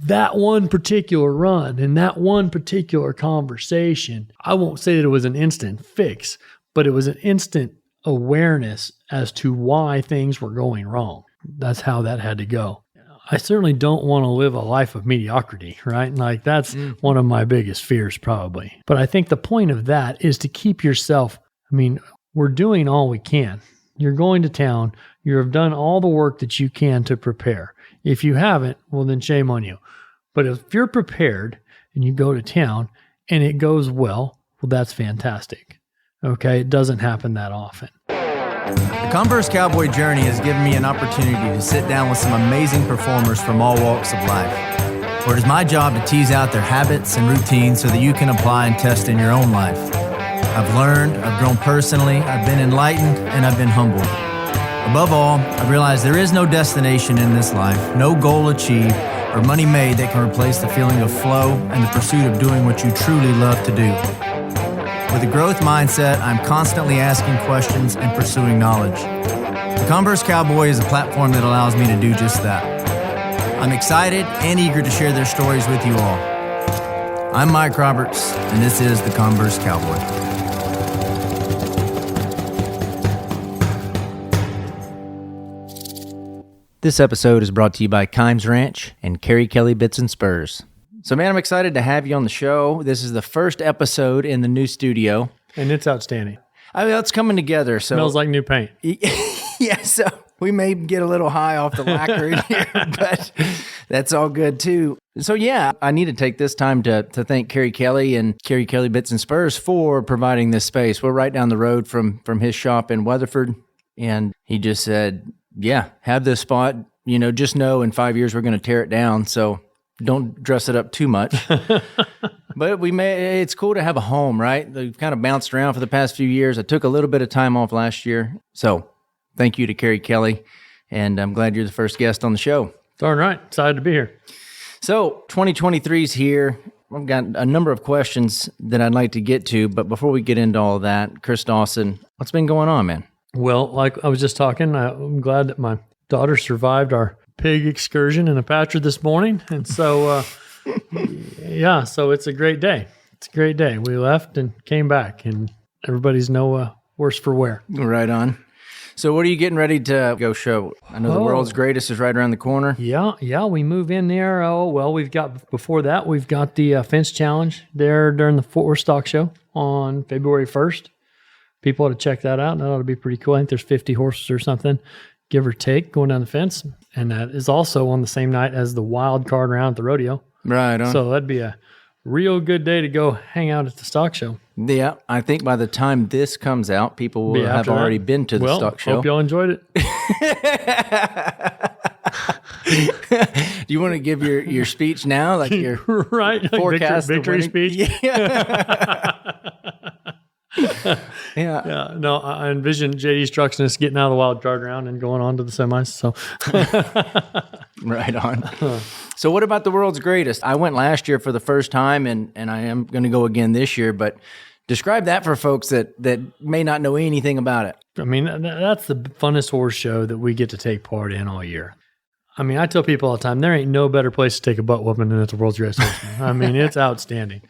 that one particular run and that one particular conversation, I won't say that it was an instant fix, but it was an instant awareness as to why things were going wrong. That's how that had to go. I certainly don't want to live a life of mediocrity, right? Like that's one of my biggest fears probably. But I think the point of that is to keep yourself, we're doing all we can. You're going to town. You have done all the work that you can to prepare. If you haven't, well, then shame on you. But if you're prepared and you go to town and it goes well, that's fantastic. Okay, it doesn't happen that often. The Converse Cowboy Journey has given me an opportunity to sit down with some amazing performers from all walks of life, where it is my job to tease out their habits and routines so that you can apply and test in your own life. I've learned, I've grown personally, I've been enlightened, and I've been humbled. Above all, I've realized there is no destination in this life, no goal achieved, or money made that can replace the feeling of flow and the pursuit of doing what you truly love to do. With a growth mindset, I'm constantly asking questions and pursuing knowledge. The Converse Cowboy is a platform that allows me to do just that. I'm excited and eager to share their stories with you all. I'm Mike Roberts, and this is the Converse Cowboy. This episode is brought to you by Kimes Ranch and Kerry Kelley Bits and Spurs. So, man, I'm excited to have you on the show. This is the first episode in the new studio. And it's outstanding. It's coming together. So smells like new paint. Yeah, so we may get a little high off the lacquer in here, but that's all good too. So, yeah, I need to take this time to thank Kerry Kelley and Kerry Kelley Bits and Spurs for providing this space. We're right down the road from his shop in Weatherford, and he just said, yeah, have this spot. Just know in 5 years we're going to tear it down, so don't dress it up too much. But it's cool to have a home, right? We've kind of bounced around for the past few years. I took a little bit of time off last year. So thank you to Kerry Kelley, and I'm glad you're the first guest on the show. Darn right. Excited to be here. So 2023 is here. I've got a number of questions that I'd like to get to, but before we get into all of that, Chris Dawson, what's been going on, man? Well, like I was just talking, I'm glad that my daughter survived our pig excursion in a pasture this morning. And so, so it's a great day. It's a great day. We left and came back, and everybody's no worse for wear. Right on. So what are you getting ready to go show? I know the world's greatest is right around the corner. Yeah, we move in there. We've got the fence challenge there during the Fort Worth Stock Show on February 1st. People ought to check that out. That ought to be pretty cool. I think there's 50 horses or something, give or take, going down the fence. And that is also on the same night as the wild card round at the rodeo. Right on. So that'd be a real good day to go hang out at the stock show. Yeah, I think by the time this comes out, people will have already been to the stock show. Hope y'all enjoyed it. Do you want to give your speech now? Like your right, forecast victory speech? Yeah. Yeah. No, I envision JD Struxness getting out of the wild card round and going on to the semis. So, right on. So, what about the world's greatest? I went last year for the first time, and I am going to go again this year. But describe that for folks that may not know anything about it. That's the funnest horse show that we get to take part in all year. I tell people all the time, there ain't no better place to take a butt whooping than at the world's greatest horseman. It's outstanding.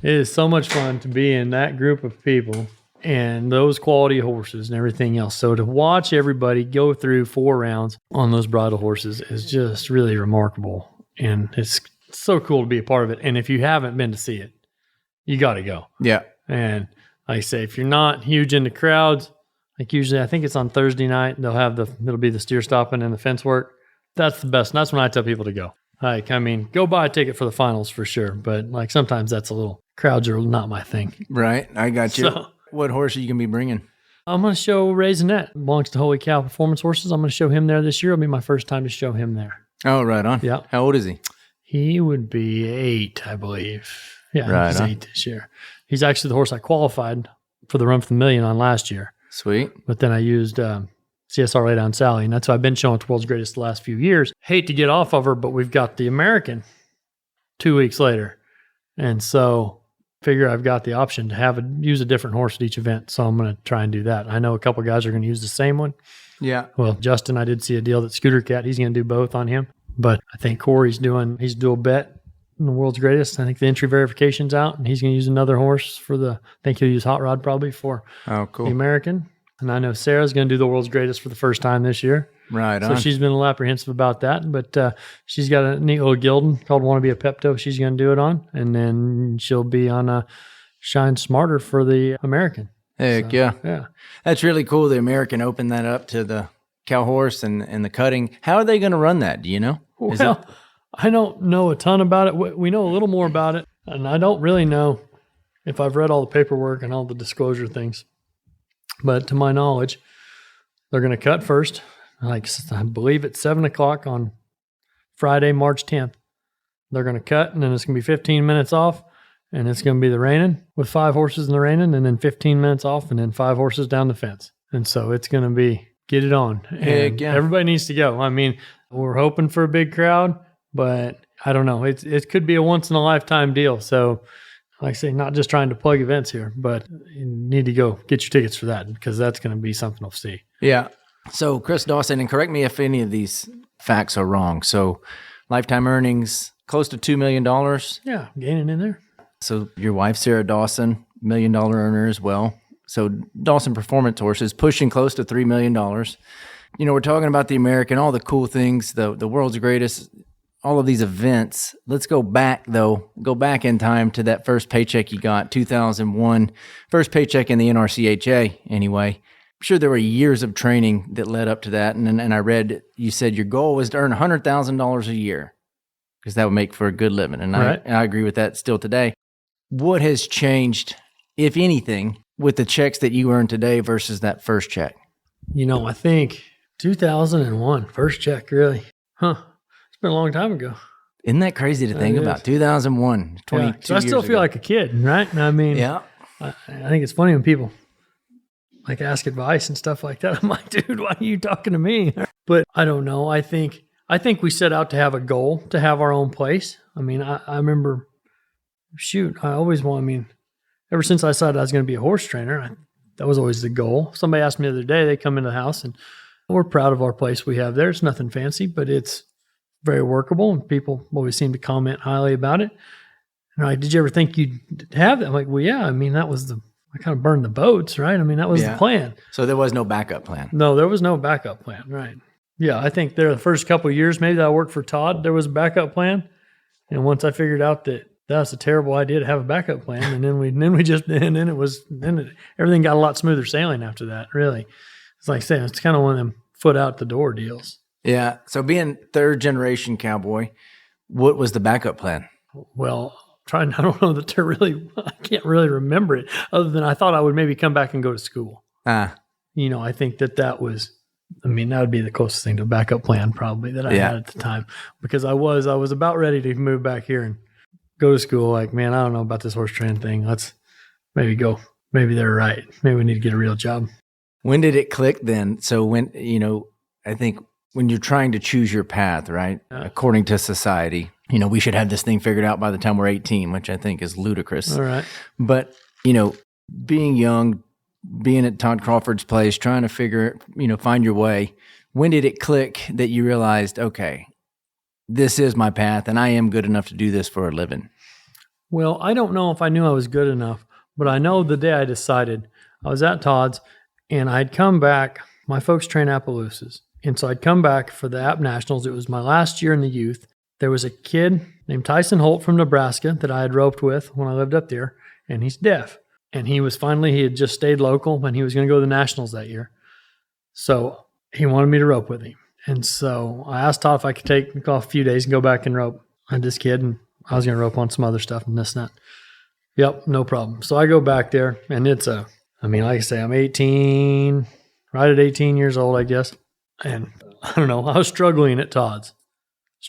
It is so much fun to be in that group of people and those quality horses and everything else. So to watch everybody go through 4 rounds on those bridle horses is just really remarkable. And it's so cool to be a part of it. And if you haven't been to see it, you got to go. Yeah. And like I say, if you're not huge into crowds, like usually I think it's on Thursday night, it'll be the steer stopping and the fence work. That's the best. And that's when I tell people to go. Go buy a ticket for the finals for sure. But sometimes crowds are not my thing. Right. I got you. So, what horse are you going to be bringing? I'm going to show Raisinette. Belongs to Holy Cow Performance Horses. I'm going to show him there this year. It'll be my first time to show him there. Oh, right on. Yeah. How old is he? He would be 8, I believe. Yeah, right he's 8 this year. He's actually the horse I qualified for the Run for the Million on last year. Sweet. But then I used CSR Lay Down Sally, and that's who I've been showing at the World's Greatest the last few years. Hate to get off of her, but we've got the American 2 weeks later. And so figure I've got the option to use a different horse at each event. So I'm going to try and do that. I know a couple of guys are going to use the same one. Yeah. Well, Justin, I did see a deal that Scooter Cat, he's going to do both on him. But I think Corey's he's dual bet in the world's greatest. I think the entry verification's out, and he's going to use another horse I think he'll use Hot Rod probably for the American. And I know Sarah's going to do the world's greatest for the first time this year. Right So she's been a little apprehensive about that, but she's got a neat little Gildan called Wanna Be a Pepto she's going to do it on, and then she'll be on a Shine Smarter for the American. Heck yeah. That's really cool. The American opened that up to the Cowhorse and the cutting. How are they going to run that? Do you know? Well, I don't know a ton about it. We know a little more about it, and I don't really know if I've read all the paperwork and all the disclosure things. But to my knowledge, they're going to cut first. I believe it's 7 o'clock on Friday, March 10th. They're going to cut, and then it's going to be 15 minutes off, and it's going to be the reining with 5 horses in the reining, and then 15 minutes off, and then 5 horses down the fence. And so it's going to be get it on. And everybody needs to go. I mean, we're hoping for a big crowd, but I don't know. It could be a once-in-a-lifetime deal. So, like I say, not just trying to plug events here, but you need to go get your tickets for that because that's going to be something to see. Yeah. So, Chris Dawson, and correct me if any of these facts are wrong. So, lifetime earnings close to $2 million. Yeah, gaining in there. So, your wife, Sarah Dawson, $1 million earner as well. So, Dawson Performance Horses pushing close to $3 million. You know, we're talking about the American, all the cool things, the world's greatest, all of these events. Let's go back, though. Go back in time to that first paycheck you got, 2001. First paycheck in the NRCHA, anyway. I'm sure there were years of training that led up to that. And I read you said your goal was to earn $100,000 a year because that would make for a good living. And right. I agree with that still today. What has changed, if anything, with the checks that you earn today versus that first check? You know, I think 2001, first check, really. It's been a long time ago. Isn't that crazy to think about? 2001, 22 years So I still feel like a kid, right? I mean, I think it's funny when people like ask advice and stuff like that. I'm like, dude, why are you talking to me? But I don't know. I think we set out to have a goal, to have our own place. I mean, I remember, ever since I decided I was going to be a horse trainer, that was always the goal. Somebody asked me the other day, they come into the house and we're proud of our place we have there. It's nothing fancy, but it's very workable, and people always seem to comment highly about it. And like, did you ever think you'd have that? I'm like, well, yeah. I mean, I kind of burned the boats, right? I mean, that was the plan. So there was no backup plan. No, there was no backup plan, right? Yeah, I think the first couple of years, maybe that I worked for Todd, there was a backup plan. And once I figured out that that's a terrible idea to have a backup plan, and then everything got a lot smoother sailing after that. Really, it's like saying it's kind of one of them foot out the door deals. Yeah. So being third generation cowboy, what was the backup plan? Well, I don't know that I can't really remember it other than I thought I would maybe come back and go to school. You know, I think that would be the closest thing to a backup plan probably that I had at the time, because I was about ready to move back here and go to school. Like, man, I don't know about this horse training thing. Let's maybe go. Maybe they're right. Maybe we need to get a real job. When did it click then? So when, I think when you're trying to choose your path, right? According to society, we should have this thing figured out by the time we're 18, which I think is ludicrous. All right. But, being young, being at Todd Crawford's place, trying to find your way, when did it click that you realized, okay, this is my path and I am good enough to do this for a living? Well, I don't know if I knew I was good enough, but I know the day I decided, I was at Todd's and I'd come back. My folks train Appaloosas. And so I'd come back for the App Nationals. It was my last year in the youth. There was a kid named Tyson Holt from Nebraska that I had roped with when I lived up there, and he's deaf. And he had just stayed local, and he was going to go to the Nationals that year. So he wanted me to rope with him. And so I asked Todd if I could take off a few days and go back and rope. I had this kid, and I was going to rope on some other stuff and this and that. Yep, no problem. So I go back there, and like I say, I'm 18, right at 18 years old, I guess. And I don't know, I was struggling at Todd's.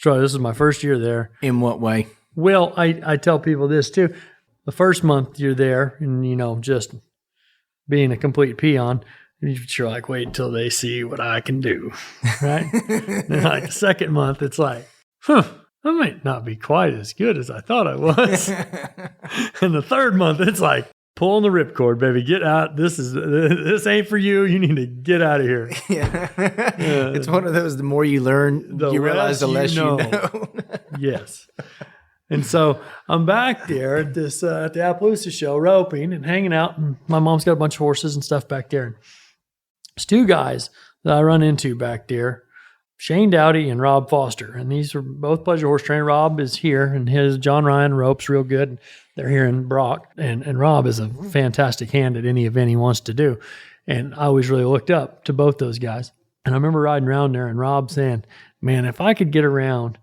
This is my first year there. In what way? Well, I tell people this too. The first month you're there and, just being a complete peon, you're like, wait until they see what I can do, right? Then like the second month, it's like, I might not be quite as good as I thought I was. And the third month, it's like, pulling the ripcord, baby. Get out. This ain't for you. You need to get out of here. Yeah. It's one of those, the more you learn, you realize the less you know. Yes. And so I'm back there at this at the Appaloosa show roping and hanging out, and my mom's got a bunch of horses and stuff back there. And there's two guys that I run into back there, Shane Dowdy and Rob Foster. And these are both pleasure horse trainers. Rob is here, and his John Ryan ropes real good. And they're here in Brock. And Rob is a fantastic hand at any event he wants to do. And I always really looked up to both those guys. And I remember riding around there and Rob saying, man, if I could get around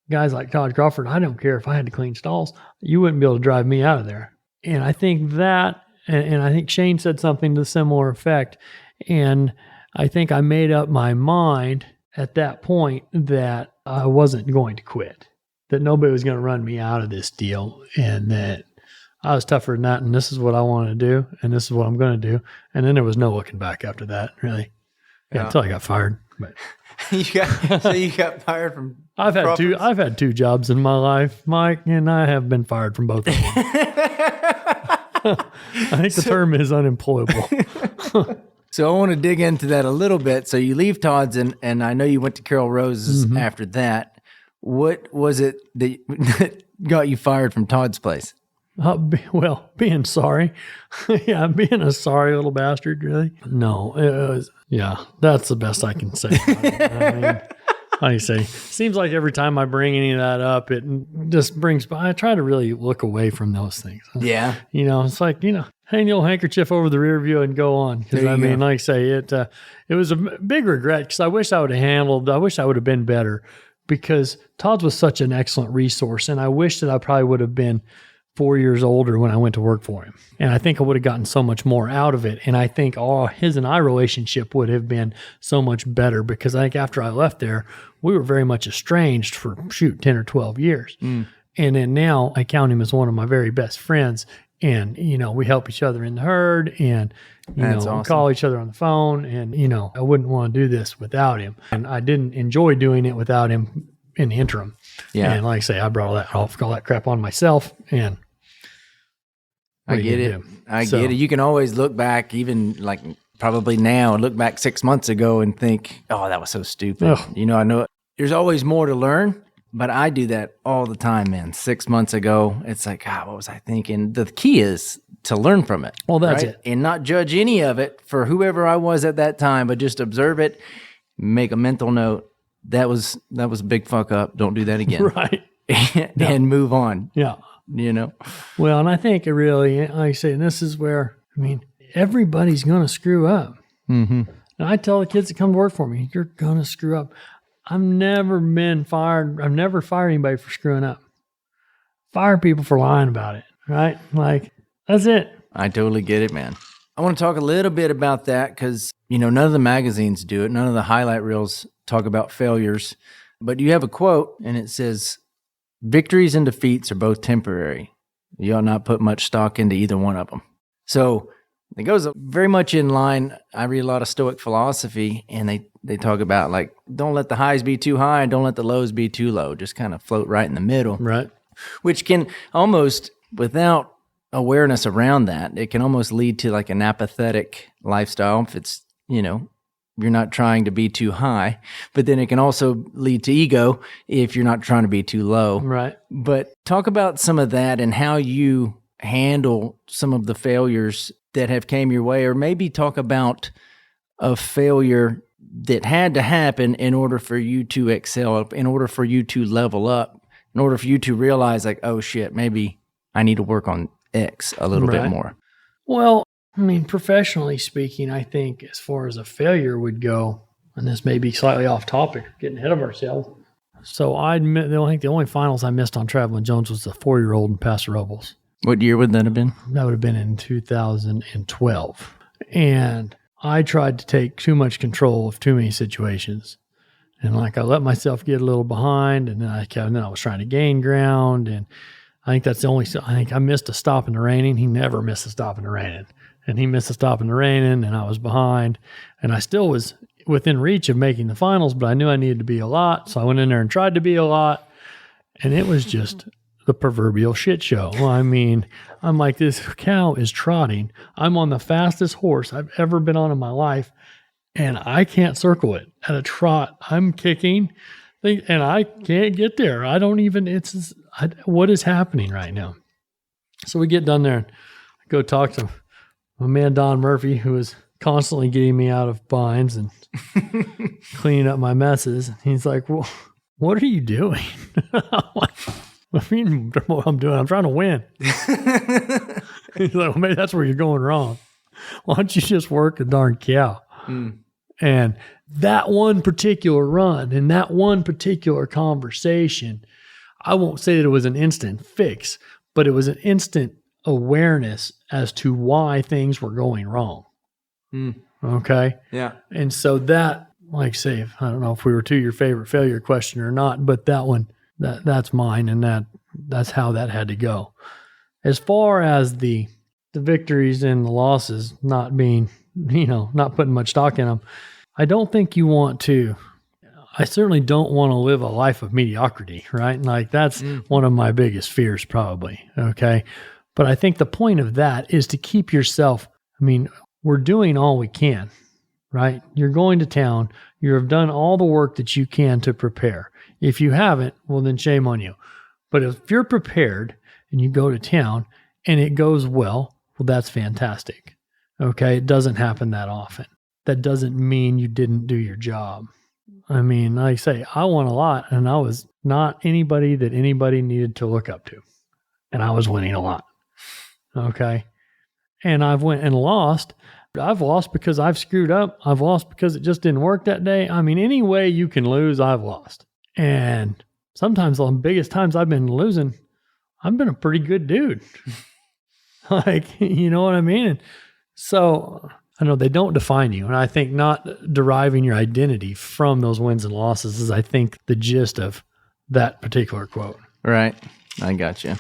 guys like Todd Crawford, I don't care if I had to clean stalls, you wouldn't be able to drive me out of there. And I think that, and I think Shane said something to the similar effect. And I think I made up my mind at that point that I wasn't going to quit, that nobody was going to run me out of this deal, and that I was tougher than that. And this is what I wanted to do. And this is what I'm going to do. And then there was no looking back after that, really. Yeah. Until I got fired. But you got fired from I've had two jobs in my life, Mike, and I have been fired from both of them. I think the term is unemployable. So I want to dig into that a little bit. So you leave Todd's, and I know you went to Carol Rose's after that. What was it that got you fired from Todd's place? Being sorry. Yeah, being a sorry little bastard, really. No, it was, that's the best I can say. I mean, like I say, seems like every time I bring any of that up, it just brings, I try to really look away from those things. Yeah. It's like, hang the old handkerchief over the rear view and go on. Because like I say, it was a big regret, because I wish I would have been better, because Todd's was such an excellent resource. And I wish that I probably would have been 4 years older when I went to work for him. And I think I would have gotten so much more out of it. And I think his and I relationship would have been so much better, because I think after I left there, we were very much estranged for 10 or 12 years. And then now I count him as one of my very best friends. And, we help each other in the herd, and, awesome. Call each other on the phone. And, I wouldn't want to do this without him. And I didn't enjoy doing it without him in the interim. Yeah. And like I say, I brought all that crap on myself, and I get it. I get it. You can always look back, even like probably now, and look back 6 months ago and think, oh, that was so stupid. Ugh. I know there's always more to learn, but I do that all the time, man. 6 months ago, it's like, what was I thinking? The key is to learn from it. Well, that's it. And not judge any of it for whoever I was at that time, but just observe it, make a mental note. That was a big fuck up. Don't do that again. Right. And move on. Yeah. Well, and I think it really, like I say, and this is where, everybody's going to screw up. Mm-hmm. And I tell the kids that come to work for me, you're going to screw up. I've never been fired. I've never fired anybody for screwing up. Fire people for lying about it, right? Like, that's it. I totally get it, man. I want to talk a little bit about that, because, none of the magazines do it. None of the highlight reels talk about failures. But you have a quote, and it says, victories and defeats are both temporary. You ought not put much stock into either one of them. So it goes very much in line. I read a lot of Stoic philosophy, and they talk about, like, don't let the highs be too high and don't let the lows be too low. Just kind of float right in the middle. Right. Which can almost, without awareness around that, it can almost lead to like an apathetic lifestyle if it's, you're not trying to be too high, but then it can also lead to ego if you're not trying to be too low. Right. But talk about some of that and how you handle some of the failures that have came your way, or maybe talk about a failure that had to happen in order for you to excel, in order for you to level up, in order for you to realize, like, oh shit, maybe I need to work on X a little bit more. Well, professionally speaking, I think as far as a failure would go, and this may be slightly off topic, getting ahead of ourselves. So I admit, I think the only finals I missed on Traveling Jones was the 4-year-old in Paso Robles. What year would that have been? That would have been in 2012. And I tried to take too much control of too many situations. And like I let myself get a little behind, and then I was trying to gain ground. And I think I think I missed a stop in the raining. He never missed a stop in the raining. And he missed a stop in the raining, and I was behind. And I still was within reach of making the finals, but I knew I needed to be a lot. So I went in there and tried to be a lot. And it was just the proverbial shit show. I mean, I'm like, this cow is trotting. I'm on the fastest horse I've ever been on in my life, and I can't circle it at a trot. I'm kicking, and I can't get there. I don't even, what is happening right now? So we get done there and I go talk to my man, Don Murphy, who is constantly getting me out of binds and cleaning up my messes. He's like, well, what are you doing? I'm like, I mean, what I'm doing, I'm trying to win. He's like, well, maybe that's where you're going wrong. Why don't you just work a darn cow? And that one particular run and that one particular conversation, I won't say that it was an instant fix, but it was an instant awareness as to why things were going wrong. Okay? Yeah. And so that, like, say, I don't know if we were to your favorite failure question or not, but that one, that's mine, and that's how that had to go. As far as the victories and the losses not being, not putting much stock in them, I don't think you want to. I certainly don't want to live a life of mediocrity, right? Like, that's one of my biggest fears, probably. Okay. But I think the point of that is to keep yourself, we're doing all we can, right? You're going to town. You've done all the work that you can to prepare. If you haven't, well, then shame on you. But if you're prepared and you go to town and it goes well, that's fantastic. Okay. It doesn't happen that often. That doesn't mean you didn't do your job. Like I say, I won a lot, and I was not anybody that anybody needed to look up to. And I was winning a lot. Okay. And I've went and lost. I've lost because I've screwed up. I've lost because it just didn't work that day. Any way you can lose, I've lost. And sometimes the biggest times I've been losing, I've been a pretty good dude. You know what I mean? And so I know they don't define you. And I think not deriving your identity from those wins and losses is, I think, the gist of that particular quote. Right. I got you.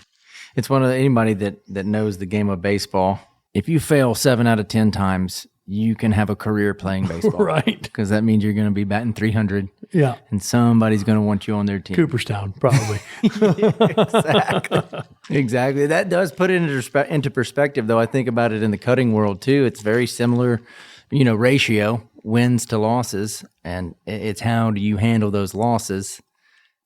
It's one of anybody that knows the game of baseball. If you fail 7 out of 10 times, you can have a career playing baseball. Right. Because that means you're going to be batting 300. Yeah. And somebody's going to want you on their team. Cooperstown, probably. Exactly. Exactly. That does put it into perspective, though. I think about it in the cutting world, too. It's very similar, ratio, wins to losses. And it's how do you handle those losses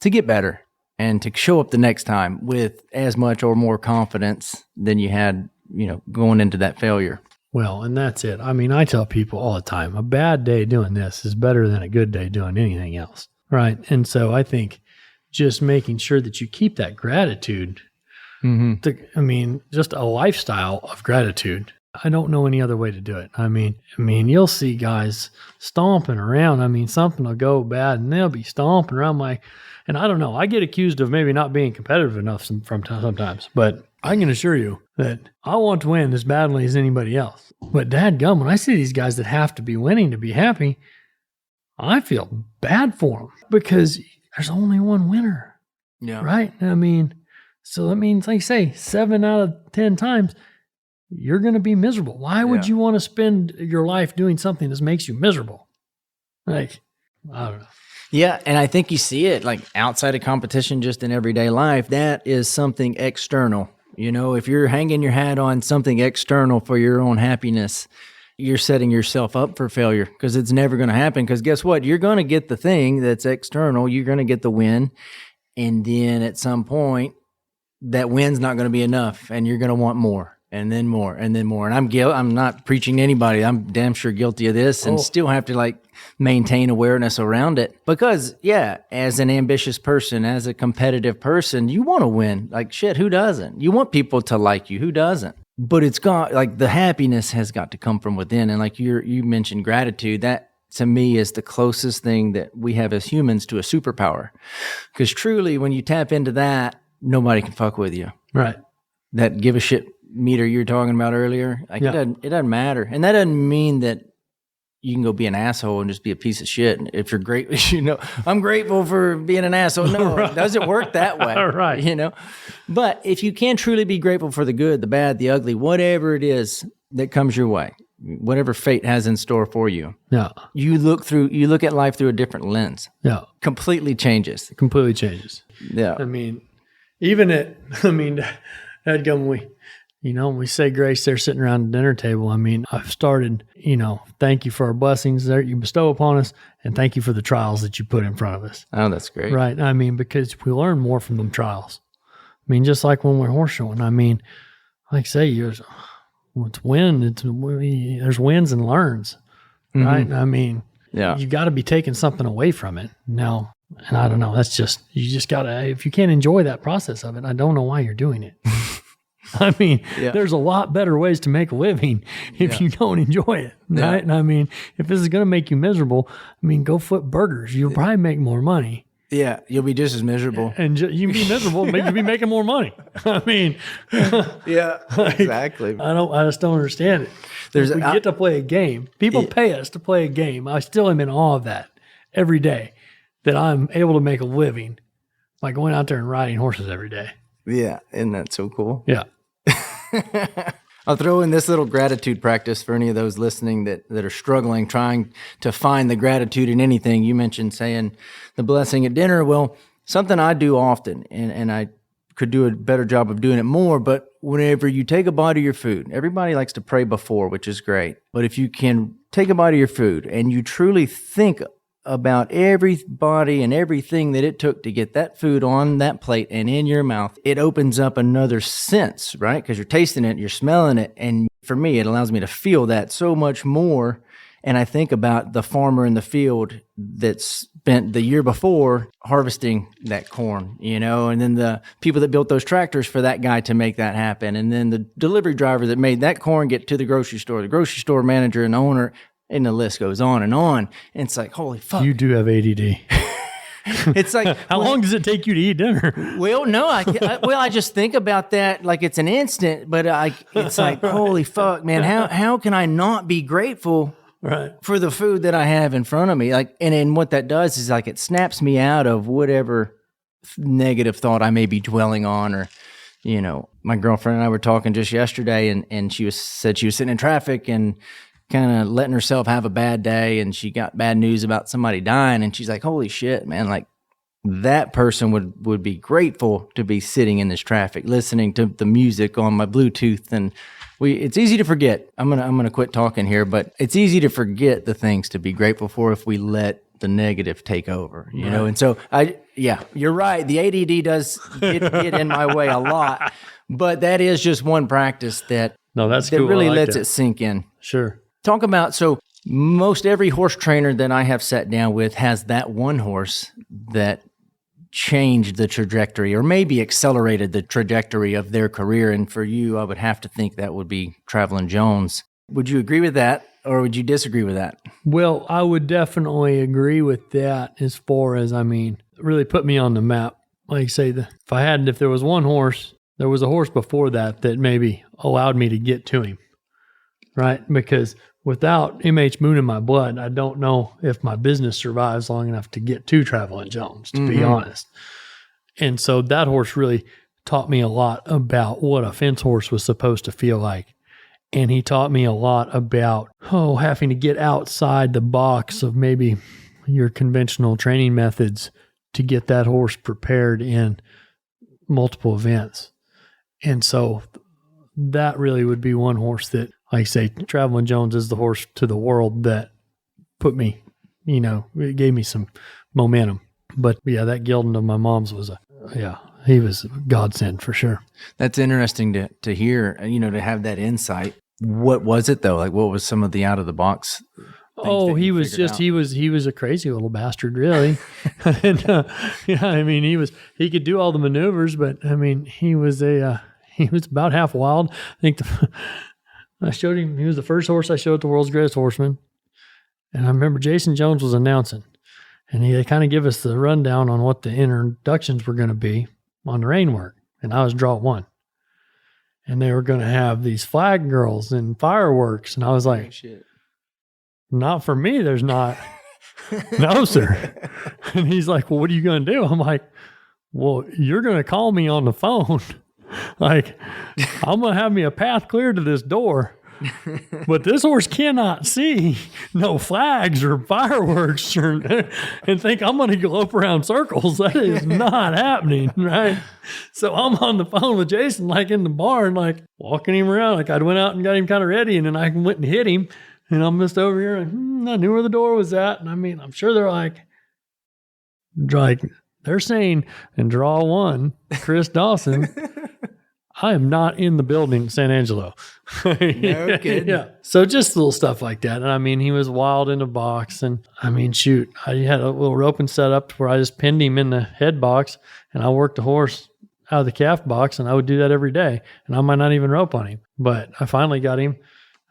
to get better and to show up the next time with as much or more confidence than you had, going into that failure. Well, and that's it. I tell people all the time, a bad day doing this is better than a good day doing anything else, right? And so I think just making sure that you keep that gratitude, just a lifestyle of gratitude. I don't know any other way to do it. You'll see guys stomping around. Something will go bad and they'll be stomping around and I don't know. I get accused of maybe not being competitive enough sometimes, but I can assure you that I want to win as badly as anybody else. But dadgum, when I see these guys that have to be winning to be happy, I feel bad for them because there's only one winner. Yeah. Right? So that means, like say, 7 out of 10 times, you're going to be miserable. Why would you want to spend your life doing something that makes you miserable? I don't know. Yeah, and I think you see it like outside of competition, just in everyday life. That is something external. If you're hanging your hat on something external for your own happiness, you're setting yourself up for failure because it's never going to happen. Because guess what? You're going to get the thing that's external. You're going to get the win. And then at some point, that win's not going to be enough. And you're going to want more. And then more, and then more. And I'm not preaching to anybody. I'm damn sure guilty of this and still have to maintain awareness around it. Because, as an ambitious person, as a competitive person, you want to win. Who doesn't? You want people to like you. Who doesn't? But it's got, the happiness has got to come from within. And you mentioned gratitude, that to me is the closest thing that we have as humans to a superpower. Because truly, when you tap into that, nobody can fuck with you. Right. That give a shit meter you're talking about earlier, it doesn't matter. And that doesn't mean that you can go be an asshole and just be a piece of shit. If you're great, I'm grateful for being an asshole. No, It doesn't work that way. Right. But if you can truly be grateful for the good, the bad, the ugly, whatever it is that comes your way, whatever fate has in store for you. Yeah. You look at life through a different lens. Yeah. Completely changes. Completely changes. Yeah. even we say grace there sitting around the dinner table. I mean, I've started, thank you for our blessings that you bestow upon us, and thank you for the trials that you put in front of us. Oh, that's great. Right. I mean, because we learn more from them trials. I mean, just like when we're horse showing, I mean, like I say, there's wins and learns, right? Mm-hmm. I mean, you got to be taking something away from it now. And I don't know, you just got to, if you can't enjoy that process of it, I don't know why you're doing it. I mean, there's a lot better ways to make a living if you don't enjoy it, right? And I mean, if this is going to make you miserable, go flip burgers. You'll probably make more money. Yeah, you'll be just as miserable. And you can be miserable, but you'll be making more money. I mean. Exactly. I just don't understand it. We get to play a game. People pay us to play a game. I still am in awe of that every day, that I'm able to make a living by going out there and riding horses every day. Yeah, isn't that so cool? Yeah. I'll throw in this little gratitude practice for any of those listening that are struggling, trying to find the gratitude in anything. You mentioned saying the blessing at dinner. Well, something I do often, and I could do a better job of doing it more, but whenever you take a bite of your food, everybody likes to pray before, which is great. But if you can take a bite of your food and you truly think about everybody and everything that it took to get that food on that plate and in your mouth, it opens up another sense, right? Because you're tasting it, you're smelling it. And for me, it allows me to feel that so much more. And I think about the farmer in the field that spent the year before harvesting that corn, and then the people that built those tractors for that guy to make that happen. And then the delivery driver that made that corn get to the grocery store manager and owner. And the list goes on. And it's like, holy fuck. You do have ADD. It's like, how long does it take you to eat dinner? Well, no, I just think about that like it's an instant, but it's like, holy fuck, man, how can I not be grateful for the food that I have in front of me? And what that does is it snaps me out of whatever negative thought I may be dwelling on, or, my girlfriend and I were talking just yesterday, and she said she was sitting in traffic and kind of letting herself have a bad day, and she got bad news about somebody dying, and she's like, holy shit, man, that person would be grateful to be sitting in this traffic listening to the music on my Bluetooth. And it's easy to forget. I'm gonna quit talking here, but it's easy to forget the things to be grateful for if we let the negative take over, you know. And so you're right, the ADD does get in my way a lot, but that is just one practice that cool. really lets it sink in. Sure. Talk about, so most every horse trainer that I have sat down with has that one horse that changed the trajectory or maybe accelerated the trajectory of their career. And for you, I would have to think that would be Travelin' Jones. Would you agree with that, or would you disagree with that? Well, I would definitely agree with that as far as, really put me on the map. Like say, if there was one horse, there was a horse before that maybe allowed me to get to him, right? Because without MH Moon in my blood, I don't know if my business survives long enough to get to Travelin' Jones, to be honest. And so that horse really taught me a lot about what a fence horse was supposed to feel like. And he taught me a lot about, having to get outside the box of maybe your conventional training methods to get that horse prepared in multiple events. And so that really would be one horse that, like I say, Travelin' Jones is the horse to the world that put me, it gave me some momentum. But that gelding of my mom's was he was a godsend for sure. That's interesting to hear, to have that insight. What was it though? What was some of the out of the box? He was a crazy little bastard, really. And he could do all the maneuvers, but he was about half wild. I think I showed him, he was the first horse I showed the World's Greatest Horseman. And I remember Jason Jones was announcing, and they kind of give us the rundown on what the introductions were going to be on the rein work. And I was draw one. And they were going to have these flag girls and fireworks. And I was like, shit. Not for me, there's not. No, sir. And he's like, well, what are you going to do? I'm like, well, you're going to call me on the phone. I'm going to have me a path clear to this door. But this horse cannot see no flags or fireworks and think I'm going to lope around circles. That is not happening, right? So I'm on the phone with Jason, like in the barn, like walking him around. Like I went out and got him kind of ready, and then I went and hit him. And I'm just over here, and I knew where the door was at. And I mean, I'm sure they're like, they're saying, and draw one, Chris Dawson. I am not in the building in San Angelo. No kidding. Yeah. So just little stuff like that. And I mean, he was wild in the box. And I mean, shoot, I had a little roping set up where I just pinned him in the head box and I worked the horse out of the calf box, and I would do that every day. And I might not even rope on him, but I finally got him.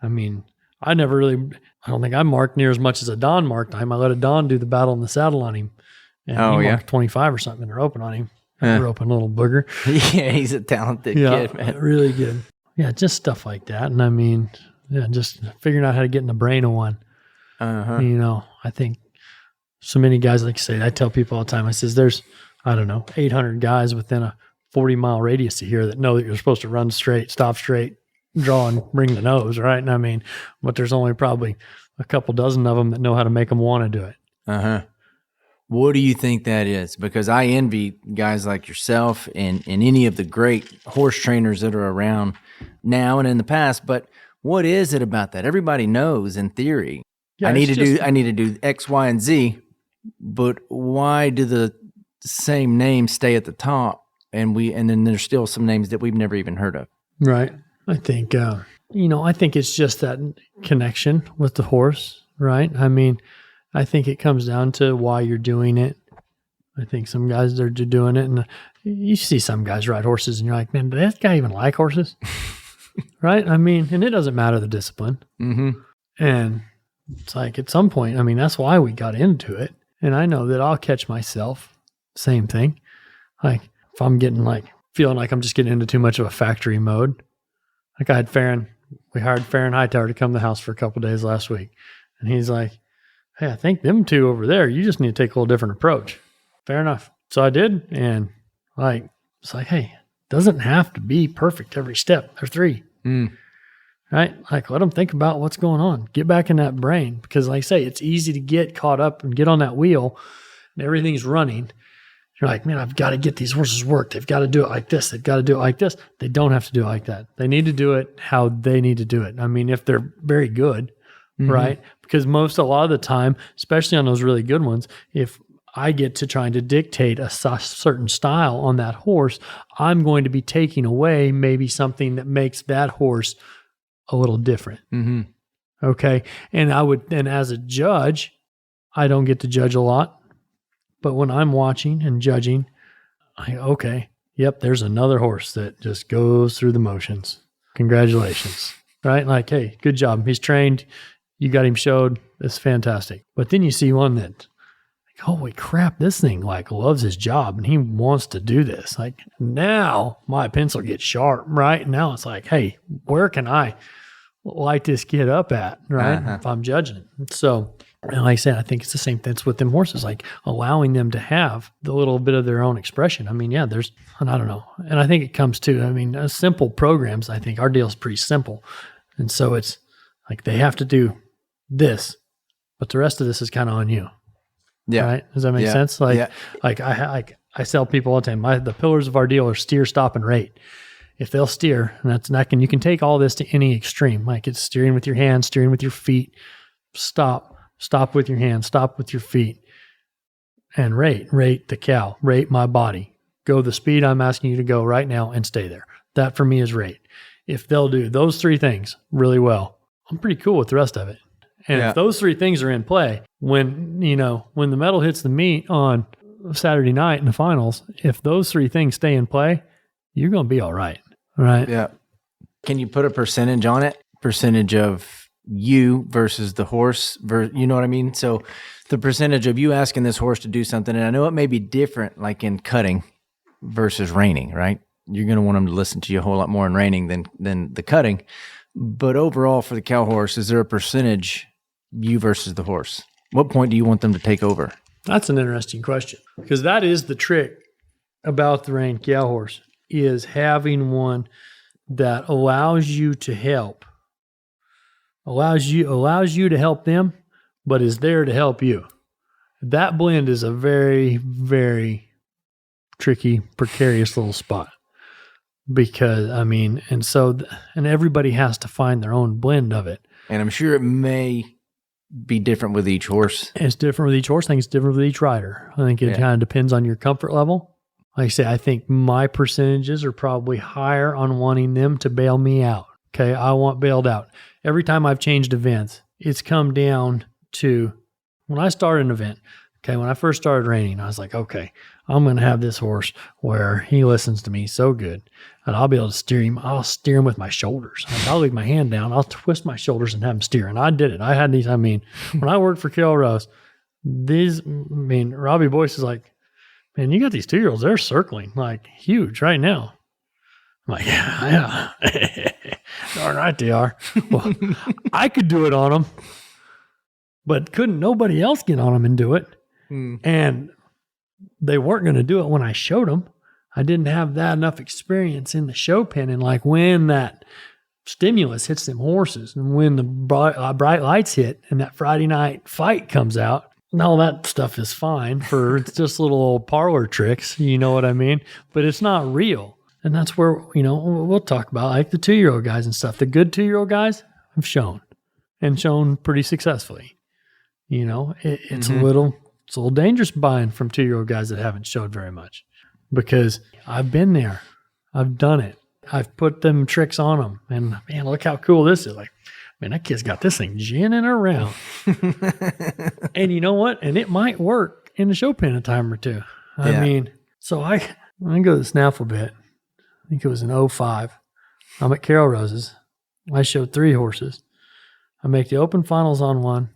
I mean, I don't think I marked near as much as a Don marked him. I let a Don do the battle in the saddle on him. And he marked 25 or something in the roping on him. Roping little booger. Yeah, he's a talented kid, man. Really good. Yeah, just stuff like that. And I mean, just figuring out how to get in the brain of one. You know, I think so many guys, like you say, I tell people all the time, I says, there's, 800 guys within a 40-mile radius of here that know that you're supposed to run straight, stop straight, draw and bring the nose, right? And I mean, but there's only probably a couple dozen of them that know how to make them want to do it. What do you think that is? Because I envy guys like yourself and any of the great horse trainers that are around now and in the past. But what is it about that? Everybody knows in theory, I need to do X, Y, and Z. But why do the same names stay at the top, and then there's still some names that we've never even heard of? Right. I think I think it's just that connection with the horse, right? I mean, I think it comes down to why you're doing it. I think some guys are doing it, and you see some guys ride horses, and you're like, man, does that guy even like horses? Right? I mean, and it doesn't matter the discipline. And it's like at some point, I mean, that's why we got into it. And I know that I'll catch myself, same thing. Like if I'm getting feeling like I'm just getting into too much of a factory mode. Like I had we hired Perrin Hightower to come to the house for a couple of days last week. And he's like, hey, I think them two over there, you just need to take a little different approach. Fair enough. So I did. And it's like, hey, it doesn't have to be perfect every step. There's 3. Right? Like let them think about what's going on. Get back in that brain. Because like I say, it's easy to get caught up and get on that wheel and everything's running. You're like, man, I've got to get these horses worked. They've got to do it like this. They've got to do it like this. They don't have to do it like that. They need to do it how they need to do it. I mean, if they're very good, right? Because a lot of the time, especially on those really good ones, if I get to trying to dictate a certain style on that horse, I'm going to be taking away maybe something that makes that horse a little different. Okay. And as a judge, I don't get to judge a lot. But when I'm watching and judging, there's another horse that just goes through the motions. Congratulations. Right? Like, hey, good job. He's trained. You got him showed. It's fantastic. But then you see one that, holy crap, this thing loves his job and he wants to do this. Like now my pencil gets sharp, right? Now it's like, hey, where can I light this kid up at, right? If I'm judging it. So, and like I said, I think it's the same thing with them horses, like allowing them to have the little bit of their own expression. I mean, I don't know. And I think it comes to, simple programs. I think our deal is pretty simple. And so it's like they have to do this, but the rest of this is kind of on you. Yeah. Right? Does that make sense? Like I tell people all the time, the pillars of our deal are steer, stop, and rate. If they'll steer, and you can take all this to any extreme. Like it's steering with your hands, steering with your feet, stop with your hands, stop with your feet, and rate the cow, rate my body. Go the speed I'm asking you to go right now and stay there. That for me is rate. If they'll do those 3 things really well, I'm pretty cool with the rest of it. And if those 3 things are in play, when the medal hits the meet on Saturday night in the finals, if those 3 things stay in play, you're going to be all right. Right? Yeah. Can you put a percentage on it? Percentage of you versus the horse, you know what I mean? So the percentage of you asking this horse to do something, and I know it may be different like in cutting versus reining, right? You're going to want them to listen to you a whole lot more in reining than the cutting. But overall for the cow horse, is there a percentage you versus the horse? What point do you want them to take over? That's an interesting question, because that is the trick about the reined cow horse, is having one that allows you to help allows you to help them, but is there to help you. That blend is a very, very tricky, precarious little spot. Because, I mean, and everybody has to find their own blend of it. And I'm sure it may be different with each horse. It's different with each horse. I think it's different with each rider. I think it kind of depends on your comfort level. Like I say, I think my percentages are probably higher on wanting them to bail me out. Okay, I want bailed out. Every time I've changed events, it's come down to when I started an event. Okay, when I first started reining, I was like, okay, I'm going to have this horse where he listens to me so good, and I'll be able to steer him. I'll steer him with my shoulders. Like, I'll leave my hand down. I'll twist my shoulders and have him steer. And I did it. I had these. I mean, when I worked for Kell Rose, Robbie Boyce is like, man, you got these 2-year-olds. They're circling like huge right now. I'm like, yeah. Darn right they are. Well, I could do it on them, but couldn't nobody else get on them and do it. And they weren't going to do it when I showed them. I didn't have that enough experience in the show pen. And like when that stimulus hits them horses and when the bright lights hit and that Friday night fight comes out, and all that stuff is fine for it's just little old parlor tricks. You know what I mean? But it's not real. And that's where, we'll talk about like the 2-year-old guys and stuff. The good 2-year-old guys have shown pretty successfully. It's a little dangerous buying from 2-year-old guys that haven't showed very much because I've been there. I've done it. I've put them tricks on them and man, look how cool this is. Like, man, that kid's got this thing ginning around. And you know what? And it might work in the show pen a time or two. I mean, so I go to the snaffle bit. I think it was in 05. I'm at Carol Rose's. I showed 3 horses. I make the open finals on one.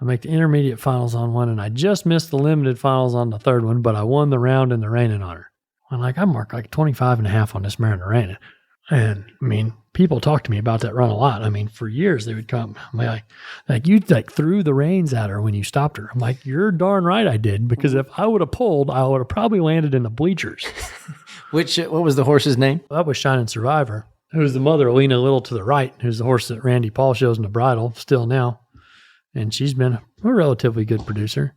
I make the intermediate finals on one, and I just missed the limited finals on the 3rd one, but I won the round in the reining on her. I'm like, I marked like 25.5 on this mare in the reining. And I mean, people talk to me about that run a lot. I mean, for years they would come, like you threw the reins at her when you stopped her. I'm like, you're darn right I did, because if I would have pulled, I would have probably landed in the bleachers. What was the horse's name? That was Shining Survivor, who's the mother, Alina Little to the right, who's the horse that Randy Paul shows in the bridle still now. And she's been a relatively good producer.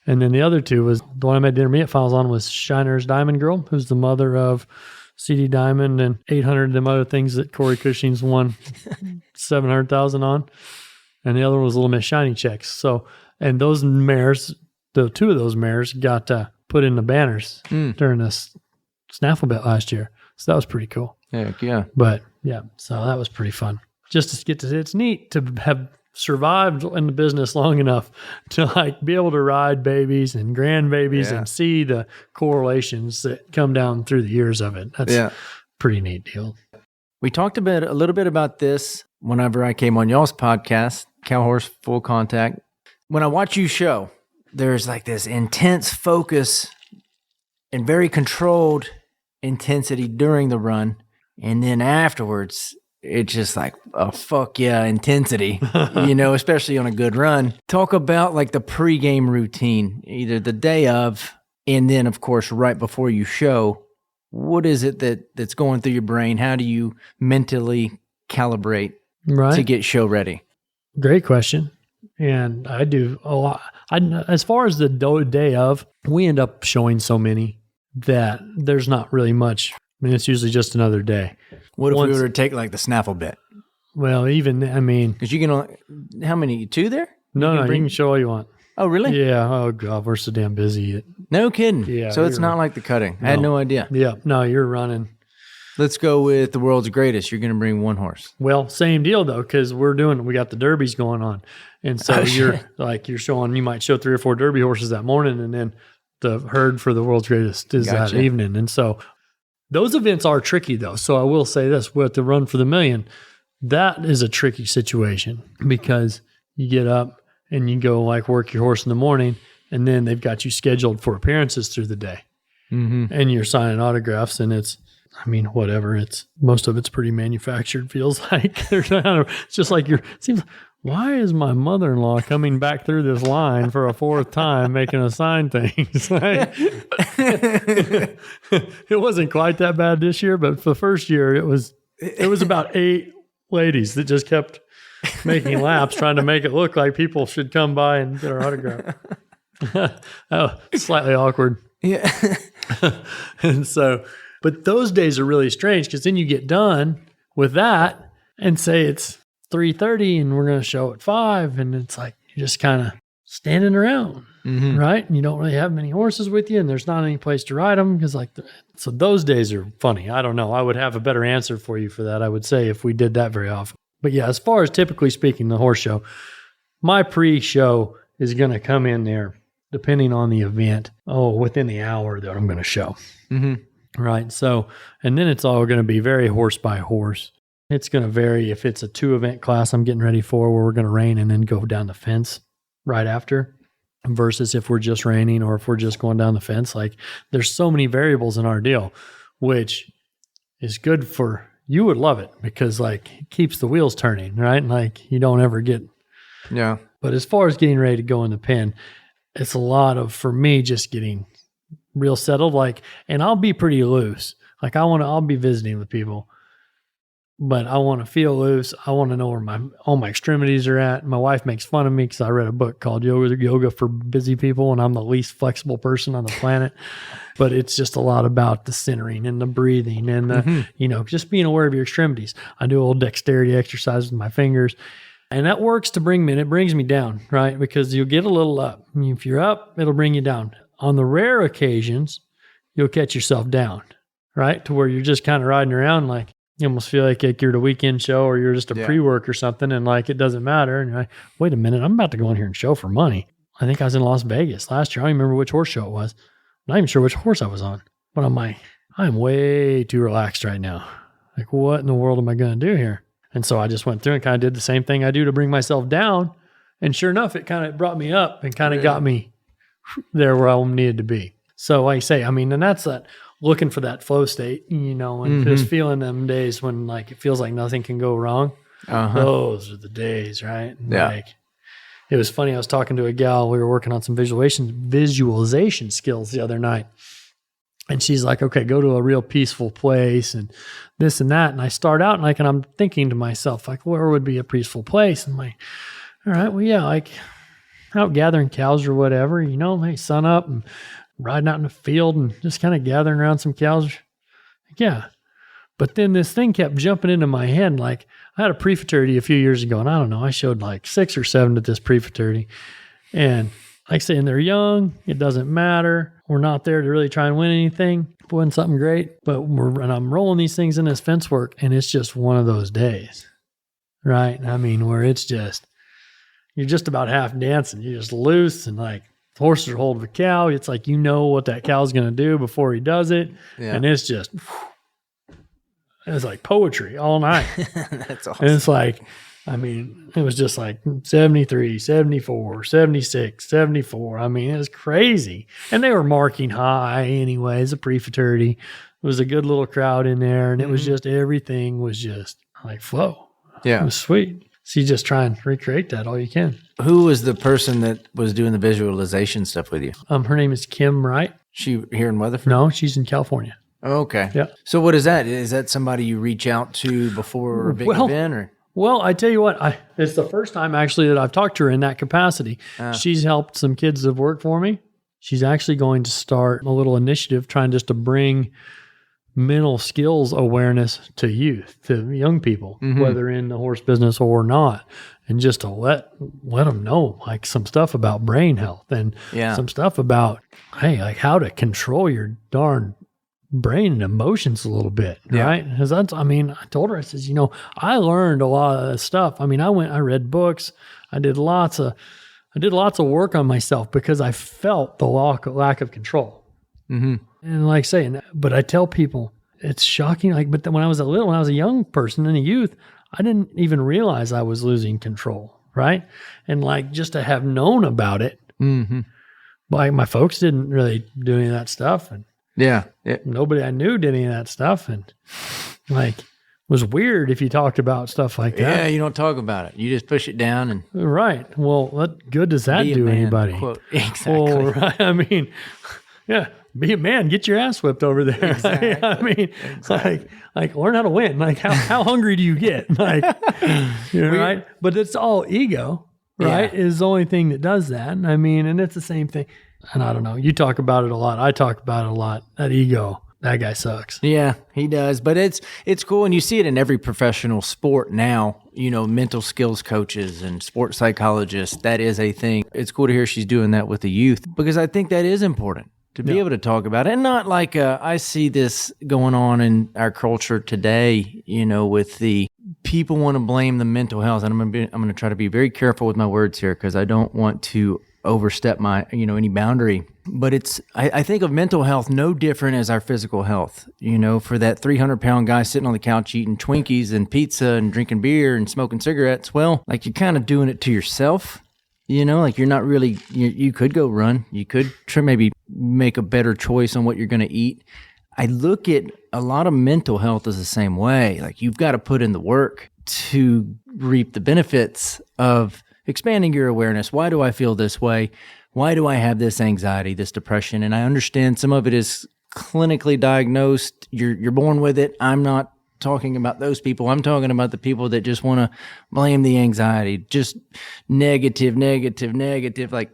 And then the other 2 was the one I made the intermediate finals on was Shiner's Diamond Girl, who's the mother of CD Diamond and 800 of them other things that Corey Cushing's won 700,000 on. And the other one was Little Miss Shiny Checks. So, and those mares, the 2 of those mares got put in the banners during this snaffle bet last year. So that was pretty cool. Heck yeah. But yeah, so that was pretty fun. Just to get to, it's neat to have survived in the business long enough to like be able to ride babies and grandbabies and see the correlations that come down through the years of it. That's a pretty neat deal. We talked a little bit about this whenever I came on y'all's podcast, Cowhorse Full Contact. When I watch you show, there's like this intense focus and very controlled intensity during the run. And then afterwards, it's just like a fuck yeah intensity, especially on a good run. Talk about like the pregame routine, either the day of, and then of course, right before you show. What is it that's going through your brain? How do you mentally calibrate to get show ready? Great question. And I do a lot. As far as the day of, we end up showing so many that there's not really much. I mean, it's usually just another day. What if we were to take like the snaffle bet? Well, because you can only, how many, 2 there? No, you can show all you want. Oh, really? Yeah. Oh, God, we're so damn busy. No kidding. Yeah. So it's not like the cutting. I had no idea. Yeah. No, you're running. Let's go with the world's greatest. You're going to bring 1 horse. Well, same deal though, because we got the derbies going on. And so you're showing, you might show 3 or 4 derby horses that morning, and then the herd for the world's greatest is that evening. And so those events are tricky though. So I will say this, with the Run for the Million, that is a tricky situation because you get up and you go like work your horse in the morning, and then they've got you scheduled for appearances through the day. Mm-hmm. And you're signing autographs, and it's most of it's pretty manufactured, feels like. It's just like why is my mother-in-law coming back through this line for a 4th time making us sign things? It wasn't quite that bad this year, but for the first year, it was about 8 ladies that just kept making laps, trying to make it look like people should come by and get our autograph. Oh, slightly awkward. Yeah. And so, but those days are really strange because then you get done with that and say it's 3:30 and we're going to show at 5. And it's like, you're just kind of standing around, right? And you don't really have many horses with you and there's not any place to ride them because so those days are funny. I don't know. I would have a better answer for you for that, I would say, if we did that very often. But yeah, as far as typically speaking, the horse show, my pre-show is going to come in there depending on the event, within the hour that I'm going to show. Right. So, and then it's all going to be very horse by horse. It's going to vary if it's a 2-event class I'm getting ready for where we're going to rein and then go down the fence right after versus if we're just reining or if we're just going down the fence. Like there's so many variables in our deal, which is good for, you would love it because like it keeps the wheels turning, right? And like you don't ever get. Yeah. But as far as getting ready to go in the pen, it's a lot of, for me, just getting real settled. Like, and I'll be pretty loose. Like I'll be visiting with people, but I want to feel loose. I want to know where all my extremities are at. My wife makes fun of me because I read a book called Yoga for Busy People, and I'm the least flexible person on the planet. But it's just a lot about the centering and the breathing and the, just being aware of your extremities. I do a little dexterity exercise with my fingers. And that works to bring me, and it brings me down, right? Because you'll get a little up. I mean, if you're up, it'll bring you down. On the rare occasions, you'll catch yourself down, right? To where you're just kind of riding around like you almost feel like you're at a weekend show or you're just a pre-work or something and like it doesn't matter. And you're like, wait a minute, I'm about to go in here and show for money. I think I was in Las Vegas last year. I don't even remember which horse show it was. I'm not even sure which horse I was on. But I'm like, I'm way too relaxed right now. Like, what in the world am I going to do here? And so I just went through and kind of did the same thing I do to bring myself down. And sure enough, it kind of brought me up and kind of got me there where I needed to be. So like I say, I mean, and that's that looking for that flow state, and just feeling them days when like it feels like nothing can go wrong. Those are the days, right? And like, it was funny. I was talking to a gal. We were working on some visualization skills the other night. And she's like, okay, go to a real peaceful place and this and that. And I start out and I'm thinking to myself, like, where would be a peaceful place? And I'm like, all right, well, yeah, like out gathering cows or whatever, hey, sun up and riding out in the field and just kind of gathering around some cows. Like, yeah. But then this thing kept jumping into my head. Like I had a pre-futurity a few years ago and I don't know, I showed like 6 or 7 at this pre-futurity. And like saying they're young, it doesn't matter. We're not there to really try and win anything, win something great. But I'm rolling these things in this fence work, and it's just one of those days, right? I mean, where it's just you're just about half dancing. You're just loose, and like the horses are holding the cow. It's like what that cow's going to do before he does it, and it's just it's like poetry all night. That's awesome. And it's like. I mean, it was just like 73, 74, 76, 74. I mean, it was crazy. And they were marking high anyways, a pre-futurity. It was a good little crowd in there. And it was just, everything was just like flow. Yeah. It was sweet. So you just try and recreate that all you can. Who was the person that was doing the visualization stuff with you? Her name is Kim Wright. She here in Weatherford? No, she's in California. Okay. Yeah. So what is that? Is that somebody you reach out to before a big event or? Well, I tell you what, it's the first time actually that I've talked to her in that capacity. She's helped some kids that have worked for me. She's actually going to start a little initiative trying just to bring mental skills awareness to youth, to young people, whether in the horse business or not, and just to let them know like some stuff about brain health and some stuff about, hey, like how to control your darn brain and emotions a little bit, right? Because I told her, I says, I learned a lot of stuff. I mean, I read books. I did lots of work on myself because I felt the lack of control. And like saying, but I tell people it's shocking. Like, but then when I was a young person and a youth, I didn't even realize I was losing control, right? And like just to have known about it, like my folks didn't really do any of that stuff, and nobody I knew did any of that stuff. And like, it was weird if you talked about stuff like that. Yeah, you don't talk about it. You just push it down and. Right. Well, what good does that do anybody? Quote. Exactly. Well, right. I mean, yeah. be a man, get your ass whipped over there. Exactly. I mean, like learn how to win. Like how hungry do you get? Like, right? But it's all ego, right? Yeah. Is the only thing that does that. I mean, and it's the same thing. And I don't know. You talk about it a lot. I talk about it a lot. That ego, that guy sucks. Yeah, he does. But it's cool. And you see it in every professional sport now, mental skills coaches and sports psychologists. That is a thing. It's cool to hear she's doing that with the youth, because I think that is important to be able to talk about it. And not like I see this going on in our culture today, with the people want to blame the mental health. And I'm going to try to be very careful with my words here, because I don't want to overstep my, any boundary. But I think of mental health no different as our physical health. For that 300-pound guy sitting on the couch eating Twinkies and pizza and drinking beer and smoking cigarettes, well, like you're kind of doing it to yourself. Like you're not really, you could go run. You could maybe make a better choice on what you're going to eat. I look at a lot of mental health as the same way. Like you've got to put in the work to reap the benefits of expanding your awareness. Why do I feel this way? Why do I have this anxiety, this depression? And I understand some of it is clinically diagnosed. You're born with it. I'm not talking about those people. I'm talking about the people that just want to blame the anxiety, just negative. Like,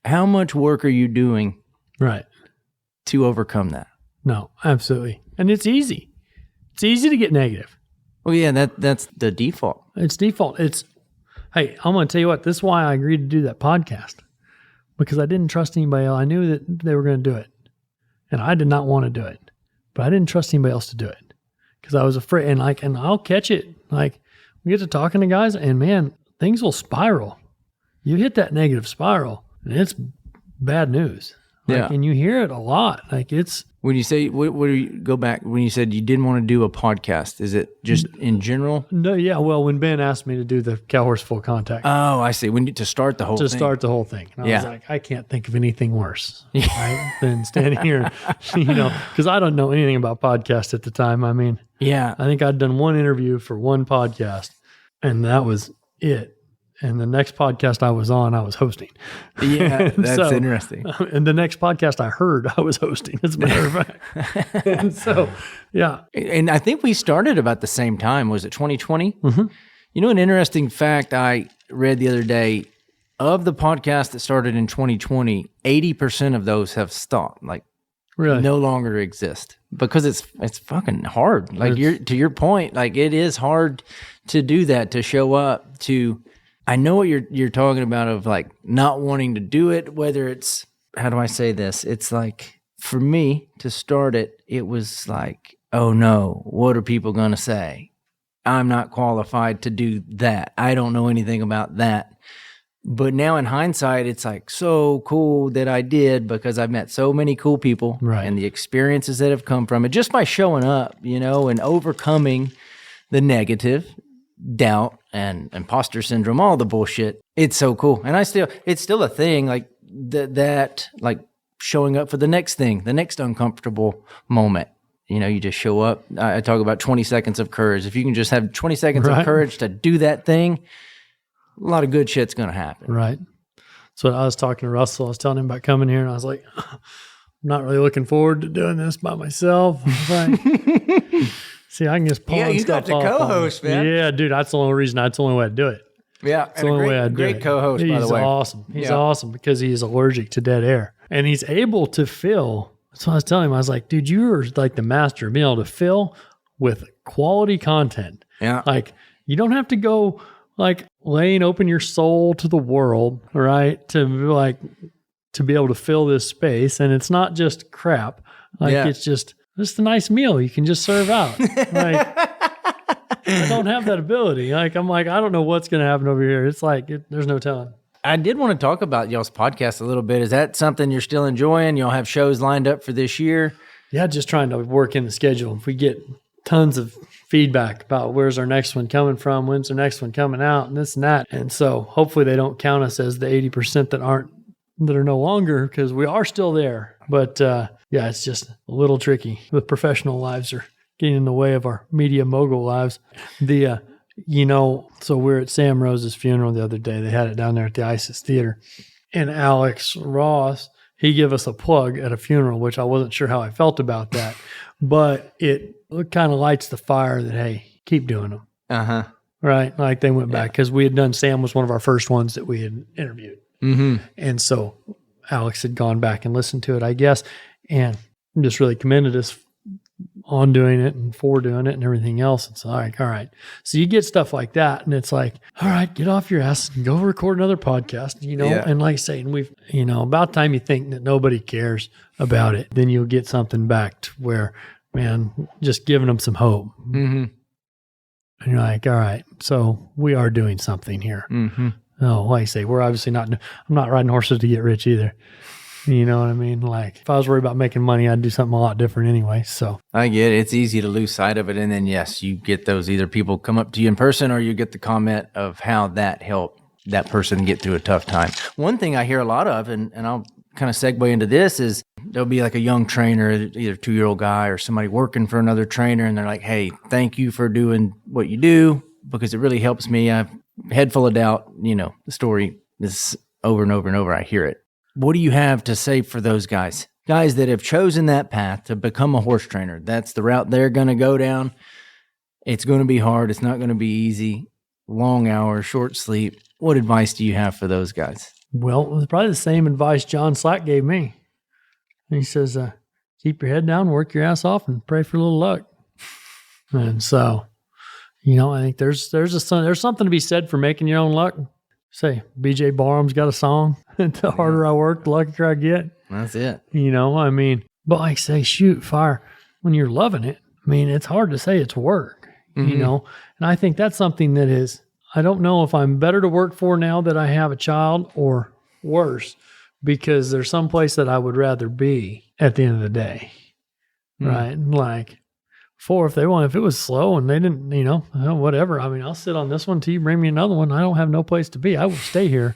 how much work are you doing Right. to overcome that? No, absolutely. And it's easy. It's easy to get negative. Well, yeah, that's the default. It's default. Hey, I'm going to tell you what, this is why I agreed to do that podcast, because I didn't trust anybody else. I knew that they were going to do it, and I did not want to do it, but I didn't trust anybody else to do it because I was afraid. And I'll catch it. Like, we get to talking to guys, and man, things will spiral. You hit that negative spiral, and it's bad news. Like, and you hear it a lot. Like, it's, When you say, what do you go back, when you said you didn't want to do a podcast, is it just in general? no, yeah. Well, when Ben asked me to do the Cowhorse Full Contact, Oh, I see. To start the whole thing. start the whole thing. And I was Yeah. like, I can't think of anything worse right, than standing here, because I don't know anything about podcasts at the time. I mean, Yeah. I think I'd done one interview for one podcast, and that was it. And the next podcast I was on, I was hosting. Yeah, that's So, interesting. And the next podcast I heard, I was hosting, as a matter of fact. And so, yeah. And I think we started about the same time. Was it 2020? Mm-hmm. An interesting fact I read the other day, of the podcasts that started in 2020, 80% of those have stopped, like Really? no longer exist, because it's fucking hard. Like to your point, like it is hard to do that, to show up to. I know what you're talking about, of like not wanting to do it, whether it's, how do I say this? It's like, for me to start it, it was like, oh no, what are people going to say? I'm not qualified to do that. I don't know anything about that. But now in hindsight, it's like so cool that I did, because I've met so many cool people, Right. and the experiences that have come from it just by showing up, and overcoming the negative, doubt and imposter syndrome, all the bullshit. It's so cool. And it's still a thing, like that, like showing up for the next thing, the next uncomfortable moment. You just show up. I talk about 20 seconds of courage. If you can just have 20 seconds Right. of courage to do that thing, a lot of good shit's going to happen. Right. So I was talking to Russell. I was telling him about coming here, and I was like, I'm not really looking forward to doing this by myself. I was like, see, I can just pull Yeah, you stuff got to off on co-host, me. man. Yeah, dude, that's the only reason. That's the only way I do it. Yeah, That's the only way I do it. great co-host, by the way. He's awesome. He's Yeah. awesome because he's allergic to dead air, and he's able to fill. That's what I was telling him. I was like, dude, you're like the master of being able to fill with quality content. Yeah. Like, you don't have to go like laying open your soul to the world, right? To be able to fill this space. And it's not just crap. Like, Yeah. it's just a nice meal you can just serve out. Like, I don't have that ability. Like, I'm like, I don't know what's going to happen over here. It's like, there's no telling. I did want to talk about y'all's podcast a little bit. Is that something you're still enjoying? Y'all have shows lined up for this year? Yeah, just trying to work in the schedule. If we get tons of feedback about where's our next one coming from, when's the next one coming out, and this and that. And so hopefully they don't count us as the 80% that are no longer, because we are still there. But yeah, it's just a little tricky. The professional lives are getting in the way of our media mogul lives. So we're at Sam Rose's funeral the other day. They had it down there at the ISIS Theater. And Alex Ross, he gave us a plug at a funeral, which I wasn't sure how I felt about that, but it kind of lights the fire that, hey, keep doing them. Uh-huh. Right. Like they went back because we had done, Sam was one of our first ones that we had interviewed. Mm-hmm. And so Alex had gone back and listened to it, I guess, and just really commended us on doing it and for doing it and everything else. It's like, all right. So you get stuff like that and it's like, all right, get off your ass and go record another podcast, and like I say, and we've, about time you think that nobody cares about it, then you'll get something back to where, man, just giving them some hope. Mm-hmm. And you're like, all right, so we are doing something here. Mm-hmm. Oh, like I say, we're obviously I'm not riding horses to get rich either. You know what I mean? Like if I was worried about making money, I'd do something a lot different anyway. So I get it. It's easy to lose sight of it. And then, yes, you get those either people come up to you in person or you get the comment of how that helped that person get through a tough time. One thing I hear a lot of, and I'll kind of segue into this, is there'll be like a young trainer, either 2-year-old guy or somebody working for another trainer. And they're like, hey, thank you for doing what you do because it really helps me. I've head full of doubt. The story is over and over and over. I hear it. What do you have to say for those guys that have chosen that path to become a horse trainer? That's the route they're going to go down. It's going to be hard. It's not going to be easy. Long hours, short sleep. What advice do you have for those guys? Well, it's probably the same advice John Slack gave me. He says, keep your head down, work your ass off, and pray for a little luck. And so, I think there's something to be said for making your own luck. Say, BJ Barham's got a song. The harder I work, the luckier I get. That's it. But like say, shoot, fire, when you're loving it, it's hard to say it's work, Mm-hmm. And I think that's something that is, I don't know if I'm better to work for now that I have a child or worse, because there's some place that I would rather be at the end of the day. Mm. Right. Like, if it was slow and they didn't, whatever. I'll sit on this one till you bring me another one. I don't have no place to be. I will stay here.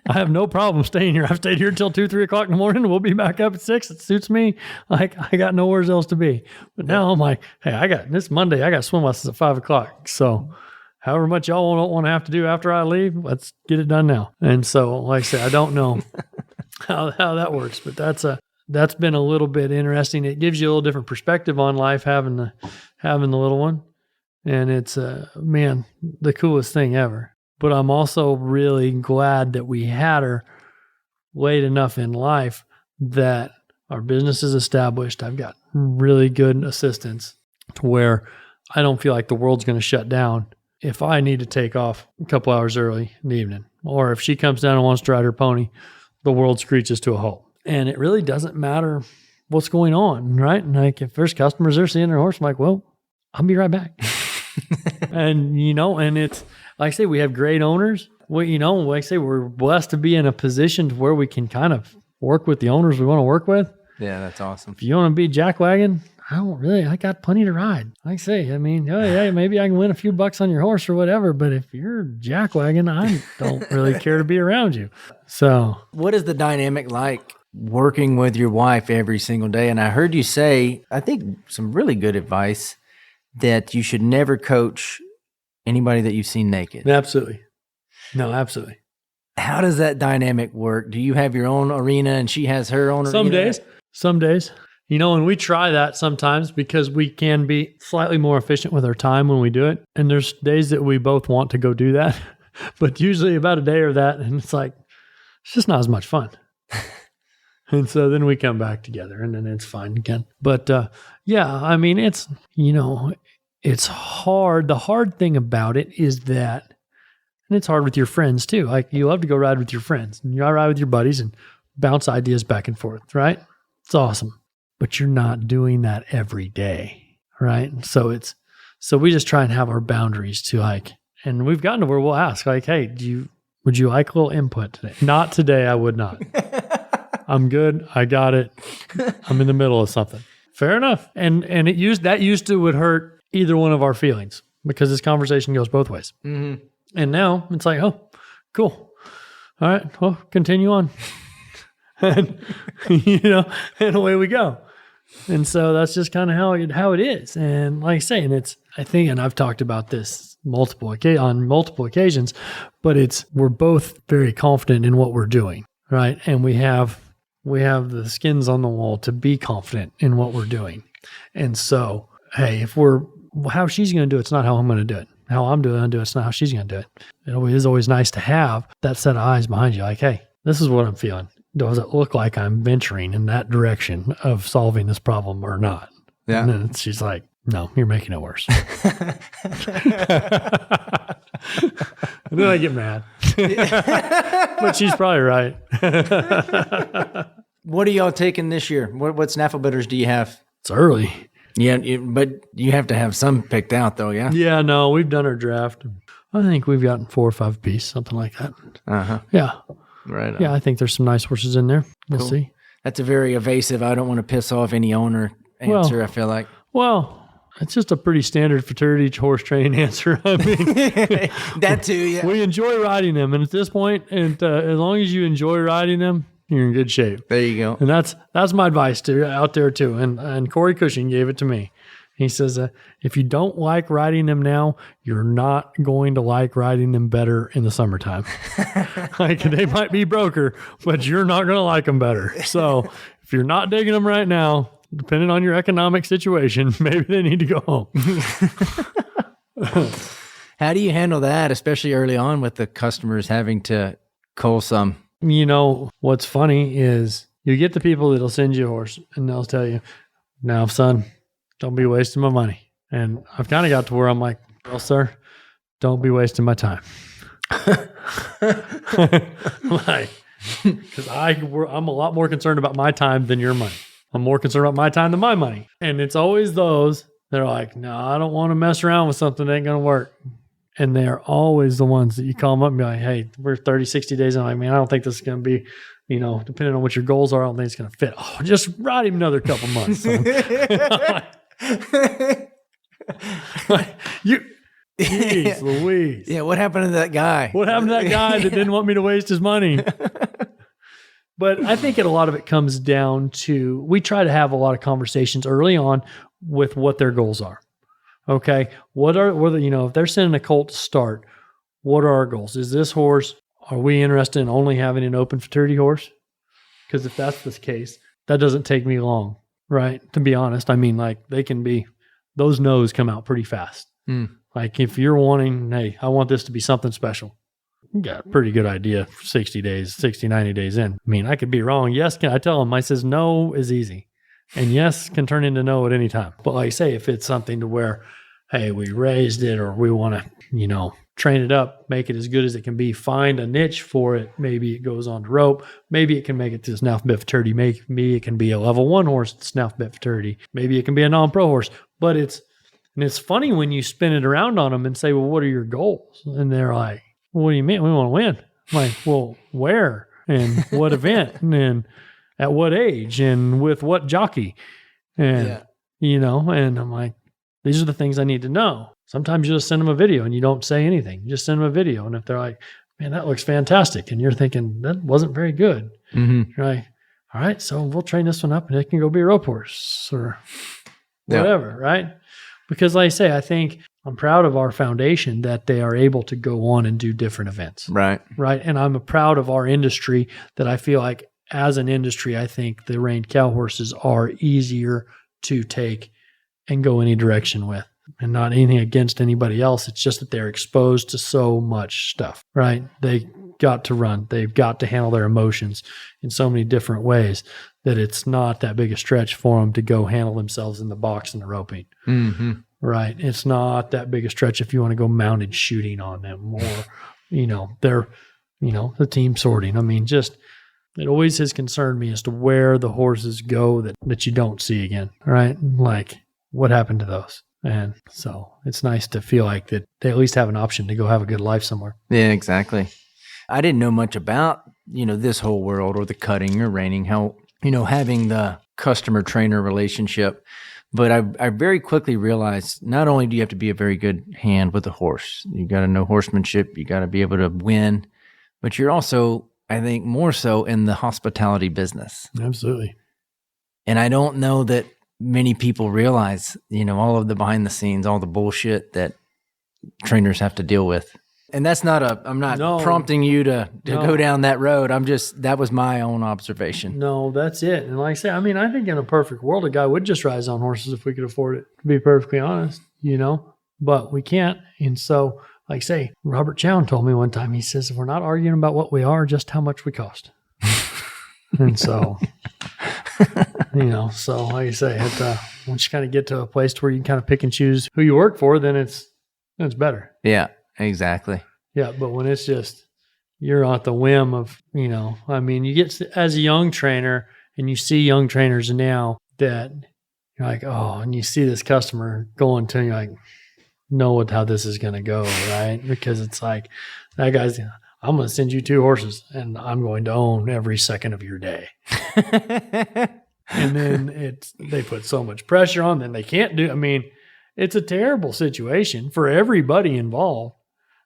I have no problem staying here. I've stayed here till 2, 3 o'clock in the morning. We'll be back up at 6. It suits me. Like I got nowhere else to be. But now I'm like, hey, this Monday, I got swim lessons at 5 o'clock. So however much y'all don't want to have to do after I leave, let's get it done now. And so, like I said, I don't know how that works, but that's been a little bit interesting. It gives you a little different perspective on life having the little one. And it's, the coolest thing ever. But I'm also really glad that we had her late enough in life that our business is established. I've got really good assistance to where I don't feel like the world's going to shut down if I need to take off a couple hours early in the evening. Or if she comes down and wants to ride her pony, the world screeches to a halt. And it really doesn't matter what's going on, right? And like if there's customers there seeing their horse, I'm like, well, I'll be right back. And, and it's, like I say, we have great owners. Well, like I say, we're blessed to be in a position to where we can kind of work with the owners we want to work with. Yeah, that's awesome. If you want to be jackwagon, I got plenty to ride. Like I say, maybe I can win a few bucks on your horse or whatever, but if you're jackwagon, I don't really care to be around you. So what is the dynamic like working with your wife every single day? And I heard you say, I think some really good advice, that you should never coach anybody that you've seen naked. Absolutely. No, absolutely. How does that dynamic work? Do you have your own arena and she has her own arena? Some days. And we try that sometimes because we can be slightly more efficient with our time when we do it. And there's days that we both want to go do that, but usually about a day or that, and it's like, it's just not as much fun. And so then we come back together and then it's fine again. But it's, it's hard. The hard thing about it is that, and it's hard with your friends too. Like you love to go ride with your friends and you ride with your buddies and bounce ideas back and forth, right? It's awesome. But you're not doing that every day, right? So we just try and have our boundaries to like, and we've gotten to where we'll ask like, hey, would you like a little input today? Not today, I would not. I'm good. I got it. I'm in the middle of something. Fair enough. And that used to would hurt either one of our feelings because this conversation goes both ways. Mm-hmm. And now it's like, oh, cool. All right, well, continue on. And, and away we go. And so that's just kind of how it is. And like I say, and I've talked about this on multiple occasions, but we're both very confident in what we're doing, right? And we have We have the skins on the wall to be confident in what we're doing. And so, hey, how she's going to do it's not how I'm going to do it. How I'm going to do it's not how she's going to do it. It is always nice to have that set of eyes behind you. Like, hey, this is what I'm feeling. Does it look like I'm venturing in that direction of solving this problem or not? Yeah. And then she's like, no, you're making it worse. And then I get mad. But she's probably right. What are y'all taking this year? What snaffle bitters do you have? It's early. Yeah, but you have to have some picked out, though, yeah? Yeah, no, we've done our draft. I think we've gotten 4 or 5 piece, something like that. Uh-huh. Yeah. Right on. Yeah, I think there's some nice horses in there. We'll Cool. see. That's a very evasive, I don't want to piss off any owner answer, Well, I feel like. Well, it's just a pretty standard fraternity horse training answer. I mean, That too, yeah. we enjoy riding them. And at this point, and as long as you enjoy riding them, you're in good shape. There you go. And that's my advice to out there too. And Corey Cushing gave it to me. He says, if you don't like riding them now, you're not going to like riding them better in the summertime. Like they might be broker, but you're not going to like them better. So if you're not digging them right now, depending on your economic situation, maybe they need to go home. How do you handle that, especially early on with the customers having to cull some? You know, what's funny is you get the people that'll send you a horse and they'll tell you, now, son, don't be wasting my money. And I've kind of got to where I'm like, well, sir, don't be wasting my time. Like, because I'm a lot more concerned about my time than your money. I'm more concerned about my time than my money. And it's always those that are like, no, I don't want to mess around with something that ain't going to work. And they're always the ones that you call them up and be like, hey, we're 30, 60 days. And I'm like, man, I don't think this is going to be, depending on what your goals are, I don't think it's going to fit. Oh, just ride him another couple months. Jeez Louise. Yeah, what happened to that guy? What happened to that guy that didn't want me to waste his money? But I think a lot of it comes down to, we try to have a lot of conversations early on with what their goals are. Okay. If they're sending a colt to start, what are our goals? Is this horse, are we interested in only having an open fraternity horse? Because if that's the case, that doesn't take me long, right? To be honest, I mean, like those no's come out pretty fast. Like if you're wanting, hey, I want this to be something special. You got a pretty good idea 60 days, 60, 90 days in. I mean, I could be wrong. Yes, I tell them, I says no is easy. And yes can turn into no at any time. But like I say, if it's something to where, hey, we raised it or we want to, train it up, make it as good as it can be, find a niche for it. Maybe it goes on to rope. Maybe it can make it to snaffle bit fraternity. Maybe it can be a level 1 horse at snaffle bit fraternity. Maybe it can be a non-pro horse. But it's funny when you spin it around on them and say, well, what are your goals? And they're like, well, what do you mean? We want to win. I'm like, well, where and what event and at what age and with what jockey? And, and I'm like, these are the things I need to know. Sometimes you just send them a video and you don't say anything. You just send them a video. And if they're like, man, that looks fantastic. And you're thinking, that wasn't very good. Mm-hmm. You're like, all right, so we'll train this one up and it can go be a rope horse or whatever, right? Because like I say, I think I'm proud of our foundation that they are able to go on and do different events. Right. Right. And I'm proud of our industry that I feel like as an industry, I think the reined cow horses are easier to take and go any direction with. And not anything against anybody else. It's just that they're exposed to so much stuff, right? They got to run. They've got to handle their emotions in so many different ways that it's not that big a stretch for them to go handle themselves in the box and the roping, right? It's not that big a stretch if you want to go mounted shooting on them or, they're, the team sorting. I mean, just it always has concerned me as to where the horses go that you don't see again, right? Like what happened to those? And so it's nice to feel like that they at least have an option to go have a good life somewhere. Yeah, exactly. I didn't know much about, this whole world or the cutting or reining, how, having the customer trainer relationship. But I very quickly realized not only do you have to be a very good hand with a horse, you got to know horsemanship, you got to be able to win, but you're also, I think, more so in the hospitality business. Absolutely. And I don't know that many people realize, all of the behind the scenes, all the bullshit that trainers have to deal with. And that's not I'm not prompting you to go down that road. That was my own observation. No, that's it. And like I say, I mean, I think in a perfect world, a guy would just ride his own horses if we could afford it, to be perfectly honest, but we can't. And so, like I say, Robert Chown told me one time, he says, we're not arguing about what we are, just how much we cost. And so, so like I say, once you kind of get to a place where you can kind of pick and choose who you work for, then it's better. Yeah, exactly. Yeah. But when it's just, you're at the whim of, you get as a young trainer and you see young trainers now that you're like, oh, and you see this customer going to, you're like, know how this is going to go, right? Because it's like, that guy's, I'm going to send you 2 horses and I'm going to own every second of your day. And then they put so much pressure on them. They can't do, it's a terrible situation for everybody involved.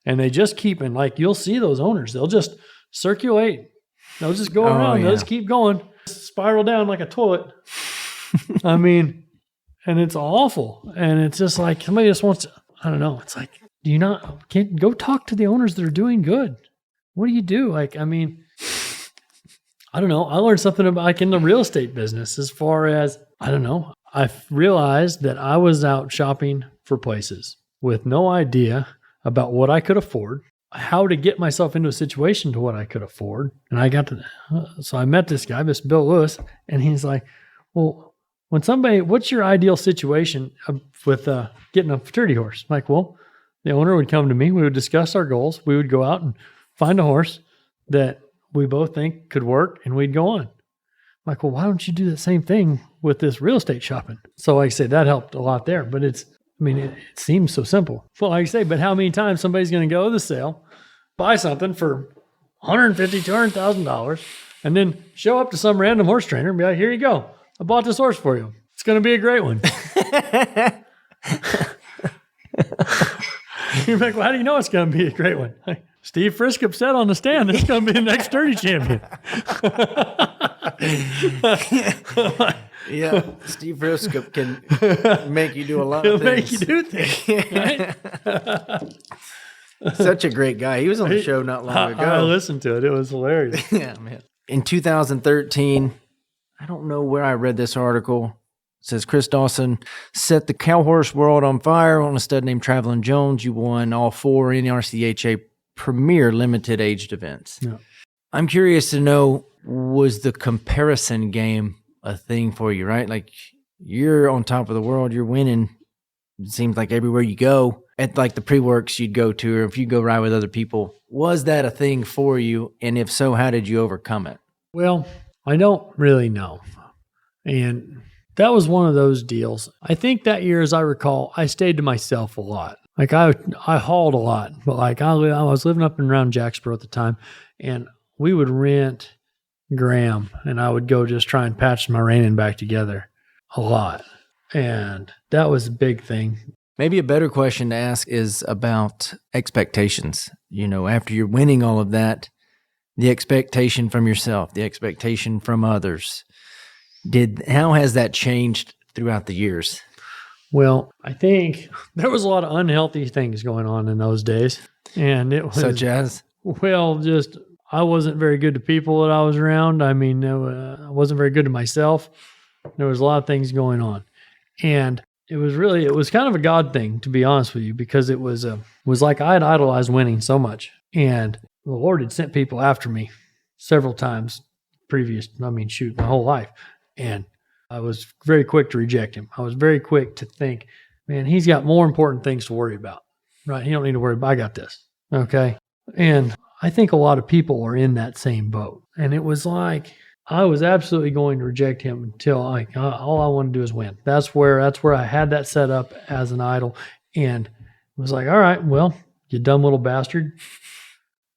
And they just keep, and like, you'll see those owners, they'll just circulate. They'll just go around. Yeah. They'll just keep going, spiral down like a toilet. And it's awful. And it's just like, somebody just wants to, I don't know. It's like, can't go talk to the owners that are doing good. What do you do? Like, I don't know. I learned something about like in the real estate business as far as, I don't know. I realized that I was out shopping for places with no idea about what I could afford, how to get myself into a situation to what I could afford. And so I met this guy, this Bill Lewis, and he's like, well, what's your ideal situation with getting a futurity horse? I'm like, well, the owner would come to me. We would discuss our goals. We would go out and find a horse that we both think could work, and we'd go on. I'm like, well, why don't you do the same thing with this real estate shopping? So like I say, that helped a lot there, but it seems so simple. Well, like I say, but how many times somebody's going to go to the sale, buy something for $150,000, $200,000, and then show up to some random horse trainer and be like, here you go. I bought this horse for you. It's going to be a great one. You're like, well, how do you know it's going to be a great one? Steve Friskup said on the stand, this is going to be the next Sturdy champion. Yeah, Steve Friskup can make you do a lot of things. He'll make you do things, right? Such a great guy. He was on the show not long ago. I listened to it. It was hilarious. Yeah, man. In 2013, I don't know where I read this article. It says Chris Dawson set the cowhorse world on fire on a stud named Travelin' Jones. You won all 4 NRCHA premier limited aged events. Yeah. I'm curious to know, was the comparison game a thing for you, right? Like, you're on top of the world, you're winning. It seems like everywhere you go, at like the pre-works you'd go to, or if you go ride with other people, was that a thing for you? And if so, how did you overcome it? Well, I don't really know. And that was one of those deals. I think that year, as I recall, I stayed to myself a lot. Like I hauled a lot, but like I was living up and around Jacksboro at the time, and we would rent Graham, and I would go just try and patch my reining back together a lot. And that was a big thing. Maybe a better question to ask is about expectations. After you're winning all of that, the expectation from yourself, the expectation from others. How has that changed throughout the years? Well, I think there was a lot of unhealthy things going on in those days. And it was, such as? Well, just, I wasn't very good to people that I was around. I wasn't very good to myself. There was a lot of things going on. And it was kind of a God thing, to be honest with you, because it was like I had idolized winning so much. And the Lord had sent people after me several times my whole life. And I was very quick to reject him. I was very quick to think, man, he's got more important things to worry about, right? He don't need to worry about, I got this. Okay. And I think a lot of people are in that same boat. And it was like, I was absolutely going to reject him until all I wanted to do is win. That's where I had that set up as an idol. And it was like, all right, well, you dumb little bastard,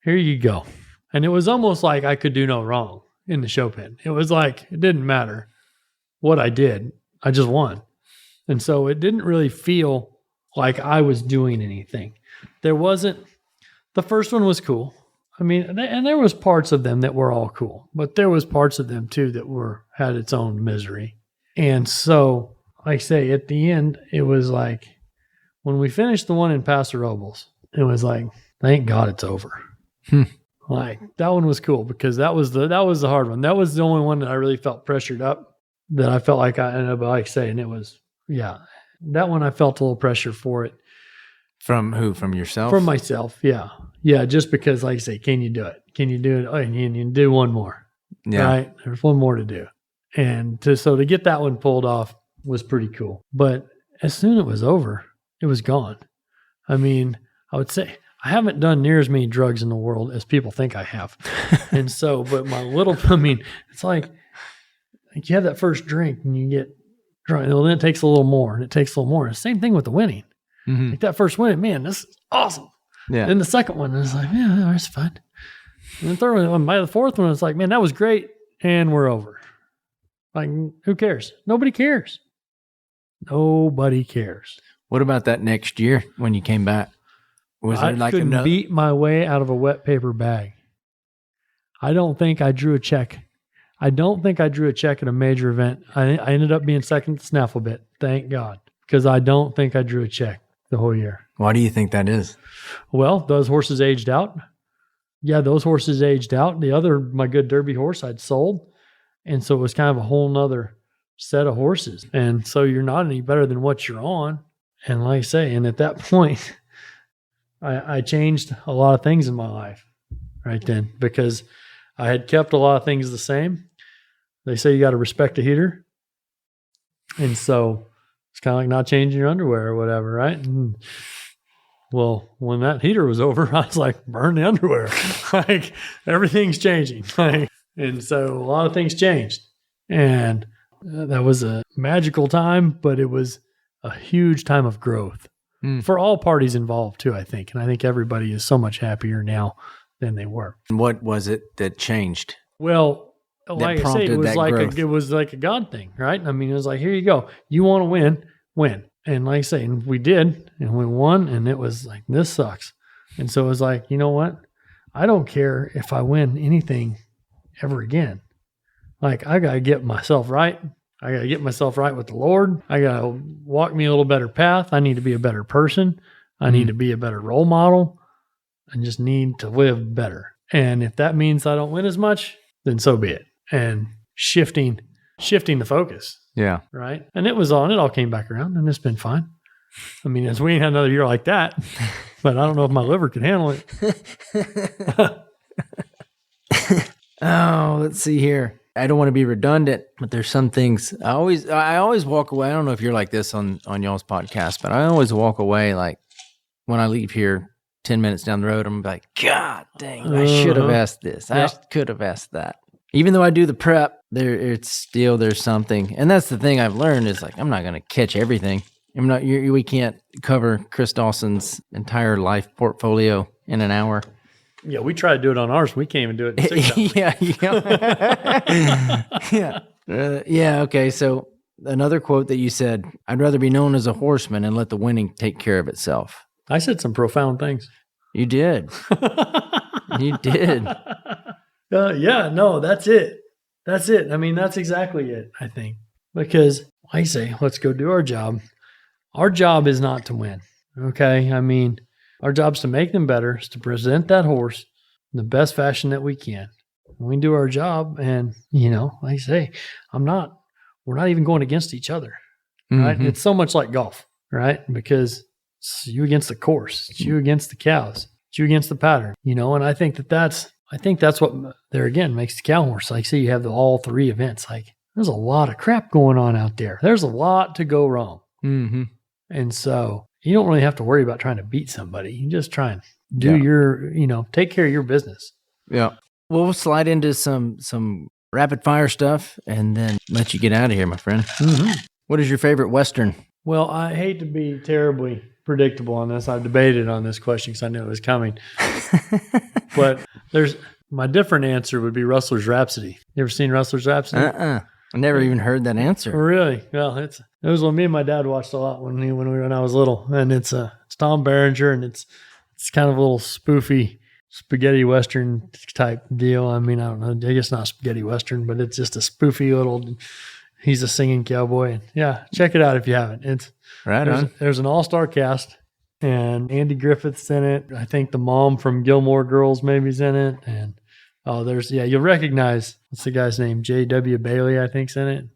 here you go. And it was almost like I could do no wrong in the show pen. It was like, it didn't matter what I did. I just won. And so it didn't really feel like I was doing anything. The first one was cool. And there was parts of them that were all cool, but there was parts of them too that had its own misery. And so, like I say, at the end, it was like, when we finished the one in Paso Robles, it was like, thank God it's over. Like that one was cool because that was the hard one. That was the only one that I really felt pressured up, that I felt like I ended up like saying it was, that one I felt a little pressure for it. From who? From yourself? From myself. Yeah. Yeah. Just because, like I say, can you do it? Can you do it? Oh, and you do one more. Yeah. Right. There's one more to do. And to get that one pulled off was pretty cool. But as soon as it was over, it was gone. I mean, I would say I haven't done near as many drugs in the world as people think I have. And so, but it's like you have that first drink and you get drunk. Well, then it takes a little more and it takes a little more. And same thing with the winning. Mm-hmm. Like that first win, man, this is awesome. Yeah. Then the second one, it's like, man, that's fun. And the third one, by the fourth one, it's like, man, that was great. And we're over. Like, who cares? Nobody cares. Nobody cares. What about that next year when you came back? Was I it like couldn't beat my way out of a wet paper bag. I don't think I drew a check. I don't think I drew a check at a major event. I ended up being second at the snaffle bit. Thank God. Because I don't think I drew a check the whole year. Why do you think that is? Well, those horses aged out. Yeah, those horses aged out. The other, my good Derby horse, I'd sold. And so it was kind of a whole nother set of horses. And so you're not any better than what you're on. And like I say, and at that point, I changed a lot of things in my life right then because I had kept a lot of things the same. They say you got to respect a heater. And so it's kind of like not changing your underwear or whatever, right? And well, when that heater was over, I was like, burn the underwear. Like everything's changing. And so a lot of things changed. And that was a magical time, but it was a huge time of growth for all parties involved too, I think. And I think everybody is so much happier now than they were. And what was it that changed? Well, like I say, it was like a God thing, right? I mean, it was like, here you go. You want to win. And like I say, and we did, and we won, and it was like, this sucks. And so it was like, you know what? I don't care if I win anything ever again. Like, I got to get myself right. I got to get myself right with the Lord. I got to walk me a little better path. I need to be a better person. I need to be a better role model. I just need to live better. And if that means I don't win as much, then so be it. And shifting the focus. Yeah. Right. And it all came back around and it's been fine. I mean, we ain't had another year like that, but I don't know if my liver can handle it. Oh, let's see here. I don't want to be redundant, but there's some things I always walk away. I don't know if you're like this on y'all's podcast, but I always walk away like when I leave here 10 minutes down the road, I'm like, God dang, I should have asked this. I could have asked that. Even though I do the prep, there's something. And that's the thing I've learned is like, I'm not going to catch everything. We can't cover Chris Dawson's entire life portfolio in an hour. Yeah, we try to do it on ours. We can't even do it in 6 hours. Yeah. Okay. So another quote that you said, I'd rather be known as a horseman and let the winning take care of itself. I said some profound things. You did. You did. Yeah, no, that's it. That's it. I mean, that's exactly it, I think. Because I say, let's go do our job. Our job is not to win. Okay. I mean, our job is to make them better, is to present that horse in the best fashion that we can. We do our job. And, like I say, we're not even going against each other. Right. Mm-hmm. It's so much like golf, right? Because it's you against the course, it's you against the cows, it's you against the pattern, and I think that's what there again makes the cow horse. Like say you have all three events, like there's a lot of crap going on out there. There's a lot to go wrong. Mm-hmm. And so you don't really have to worry about trying to beat somebody. You just try and do your, take care of your business. Yeah. We'll slide into some rapid fire stuff and then let you get out of here, my friend. Mm-hmm. What is your favorite Western? Well, I hate to be terribly predictable on this. I've debated on this question because I knew it was coming. But my different answer would be Rustler's Rhapsody. You ever seen Rustler's Rhapsody? I never even heard that answer. Really? Well, it was when me and my dad watched a lot when I was little, and it's Tom Berenger, and it's kind of a little spoofy spaghetti Western type deal. I mean, I don't know. I guess not spaghetti Western, but it's just a spoofy little. He's a singing cowboy, and yeah, check it out if you haven't. It's right on. There's an all-star cast. and Andy Griffith's in it. I think the mom from Gilmore Girls maybe's in it. And you'll recognize, what's the guy's name? J.W. Bailey, I think's in it.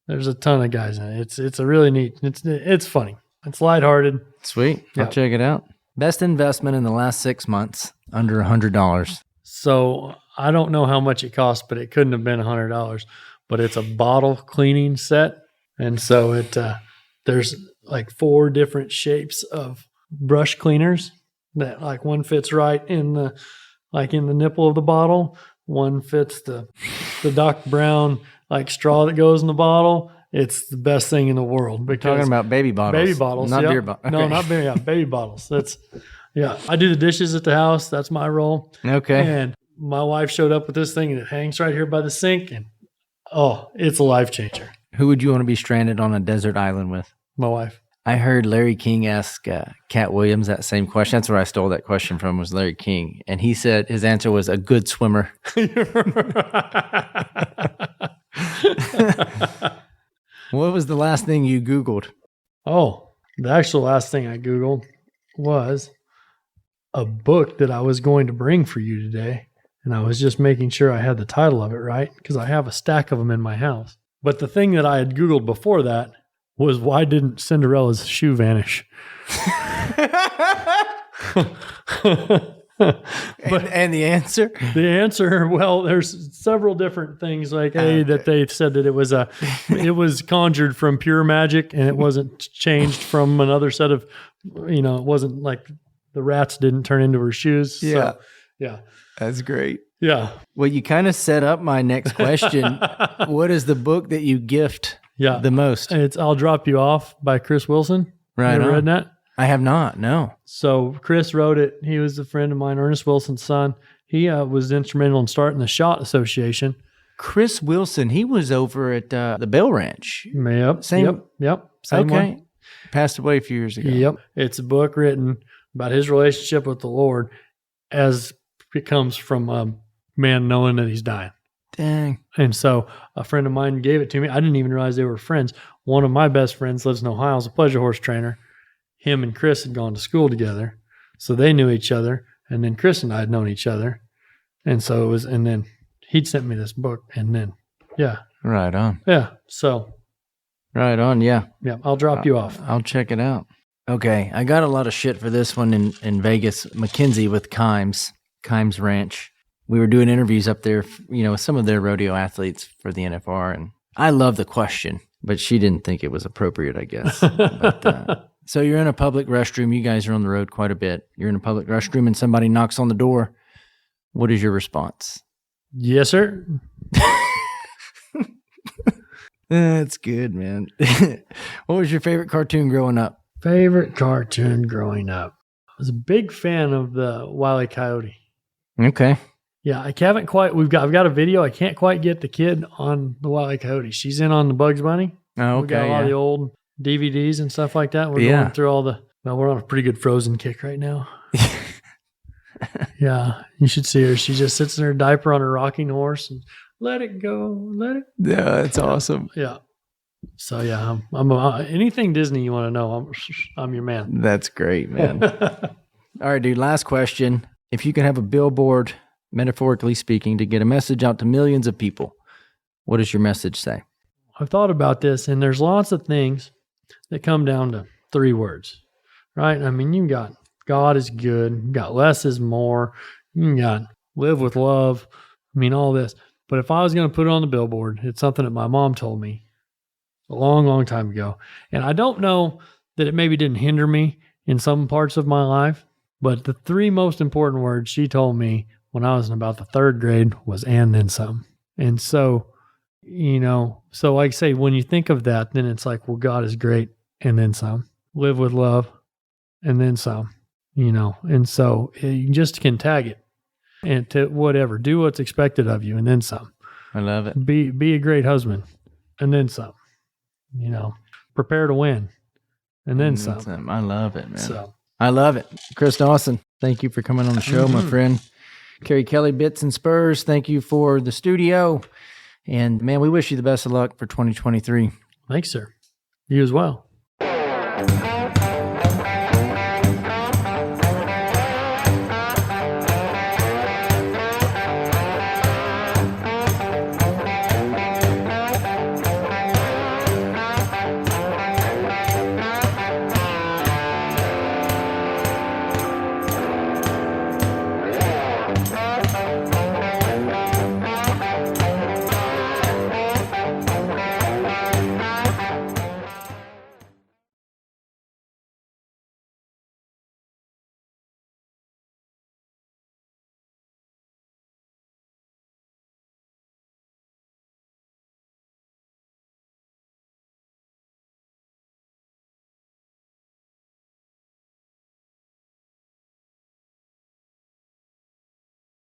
There's a ton of guys in it. It's a really neat, it's funny. It's lighthearted. Sweet. I'll check it out. Best investment in the last 6 months, under $100. So I don't know how much it cost, but it couldn't have been $100. But it's a bottle cleaning set. And so there's like 4 different shapes of brush cleaners that like one fits right in the nipple of the bottle. One fits the Doc Brown like straw that goes in the bottle. It's the best thing in the world. We're talking about baby bottles. Baby bottles. Not yep. beer bottles. Okay. No, not beer. Yeah, baby bottles. I do the dishes at the house. That's my role. Okay. And my wife showed up with this thing and it hangs right here by the sink. And it's a life changer. Who would you want to be stranded on a desert island with? My wife. I heard Larry King ask Cat Williams that same question. That's where I stole that question from, was Larry King. And he said his answer was a good swimmer. What was the last thing you Googled? Oh, the actual last thing I Googled was a book that I was going to bring for you today. And I was just making sure I had the title of it right, because I have a stack of them in my house. But the thing that I had Googled before that was, why didn't Cinderella's shoe vanish? And the answer? The answer, well, there's several different things. Like that they said that it was conjured from pure magic, and it wasn't changed from another set of, it wasn't like the rats didn't turn into her shoes. Yeah. So, yeah. That's great. Yeah. Well, you kind of set up my next question. What is the book that you gift the most? It's I'll Drop You Off by Chris Wilson. Right. You ever read that? I have not, no. So Chris wrote it. He was a friend of mine, Ernest Wilson's son. He was instrumental in starting the SHOT Association. Chris Wilson, he was over at the Bell Ranch. Yep. Same. Yep. Same Okay. one. Passed away a few years ago. Yep. It's a book written about his relationship with the Lord as it comes from a man knowing that he's dying. Dang. And so a friend of mine gave it to me. I didn't even realize they were friends. One of my best friends lives in Ohio, is a pleasure horse trainer. Him and Chris had gone to school together. So they knew each other. And then Chris and I had known each other. And so and then he'd sent me this book. And then, yeah. Right on. Yeah. So. Right on. Yeah. Yeah. I'll drop you off. I'll check it out. Okay. I got a lot of shit for this one in Vegas. McKenzie with Kimes Ranch. We were doing interviews up there, with some of their rodeo athletes for the NFR. And I love the question, but she didn't think it was appropriate, I guess. But, so you're in a public restroom. You guys are on the road quite a bit. You're in a public restroom and somebody knocks on the door. What is your response? Yes, sir. That's good, man. What was your favorite cartoon growing up? Favorite cartoon growing up? I was a big fan of the Wile E. Coyote. Okay. Yeah, I haven't quite. I've got a video. I can't quite get the kid on the Wile E. Coyote. She's in on the Bugs Bunny. Oh, okay. We got a lot of the old DVDs and stuff like that. We're going through we're on a pretty good Frozen kick right now. Yeah, you should see her. She just sits in her diaper on her rocking horse and let it go, let it. Yeah, that's awesome. Yeah. So yeah, I'm anything Disney you want to know, I'm your man. That's great, man. All right, dude. Last question. If you could have a billboard, metaphorically speaking, to get a message out to millions of people, what does your message say? I've thought about this, and there's lots of things that come down to 3 words, right? I mean, you got God is good, you got less is more, you got live with love. I mean, all this. But if I was going to put it on the billboard, it's something that my mom told me a long, long time ago. And I don't know that it maybe didn't hinder me in some parts of my life, but the 3 most important words she told me when I was in about the 3rd grade was "and then some." And so, so like I say, when you think of that, then it's like, well, God is great, and then some. Live with love, and then some, And so you just can tag it and to whatever. Do what's expected of you, and then some. I love it. Be a great husband, and then some. Prepare to win, and then some. I love it, man. So. I love it. Chris Dawson, thank you for coming on the show, my friend. Kerry Kelley, Bits and Spurs, thank you for the studio. And, man, we wish you the best of luck for 2023. Thanks, sir. You as well.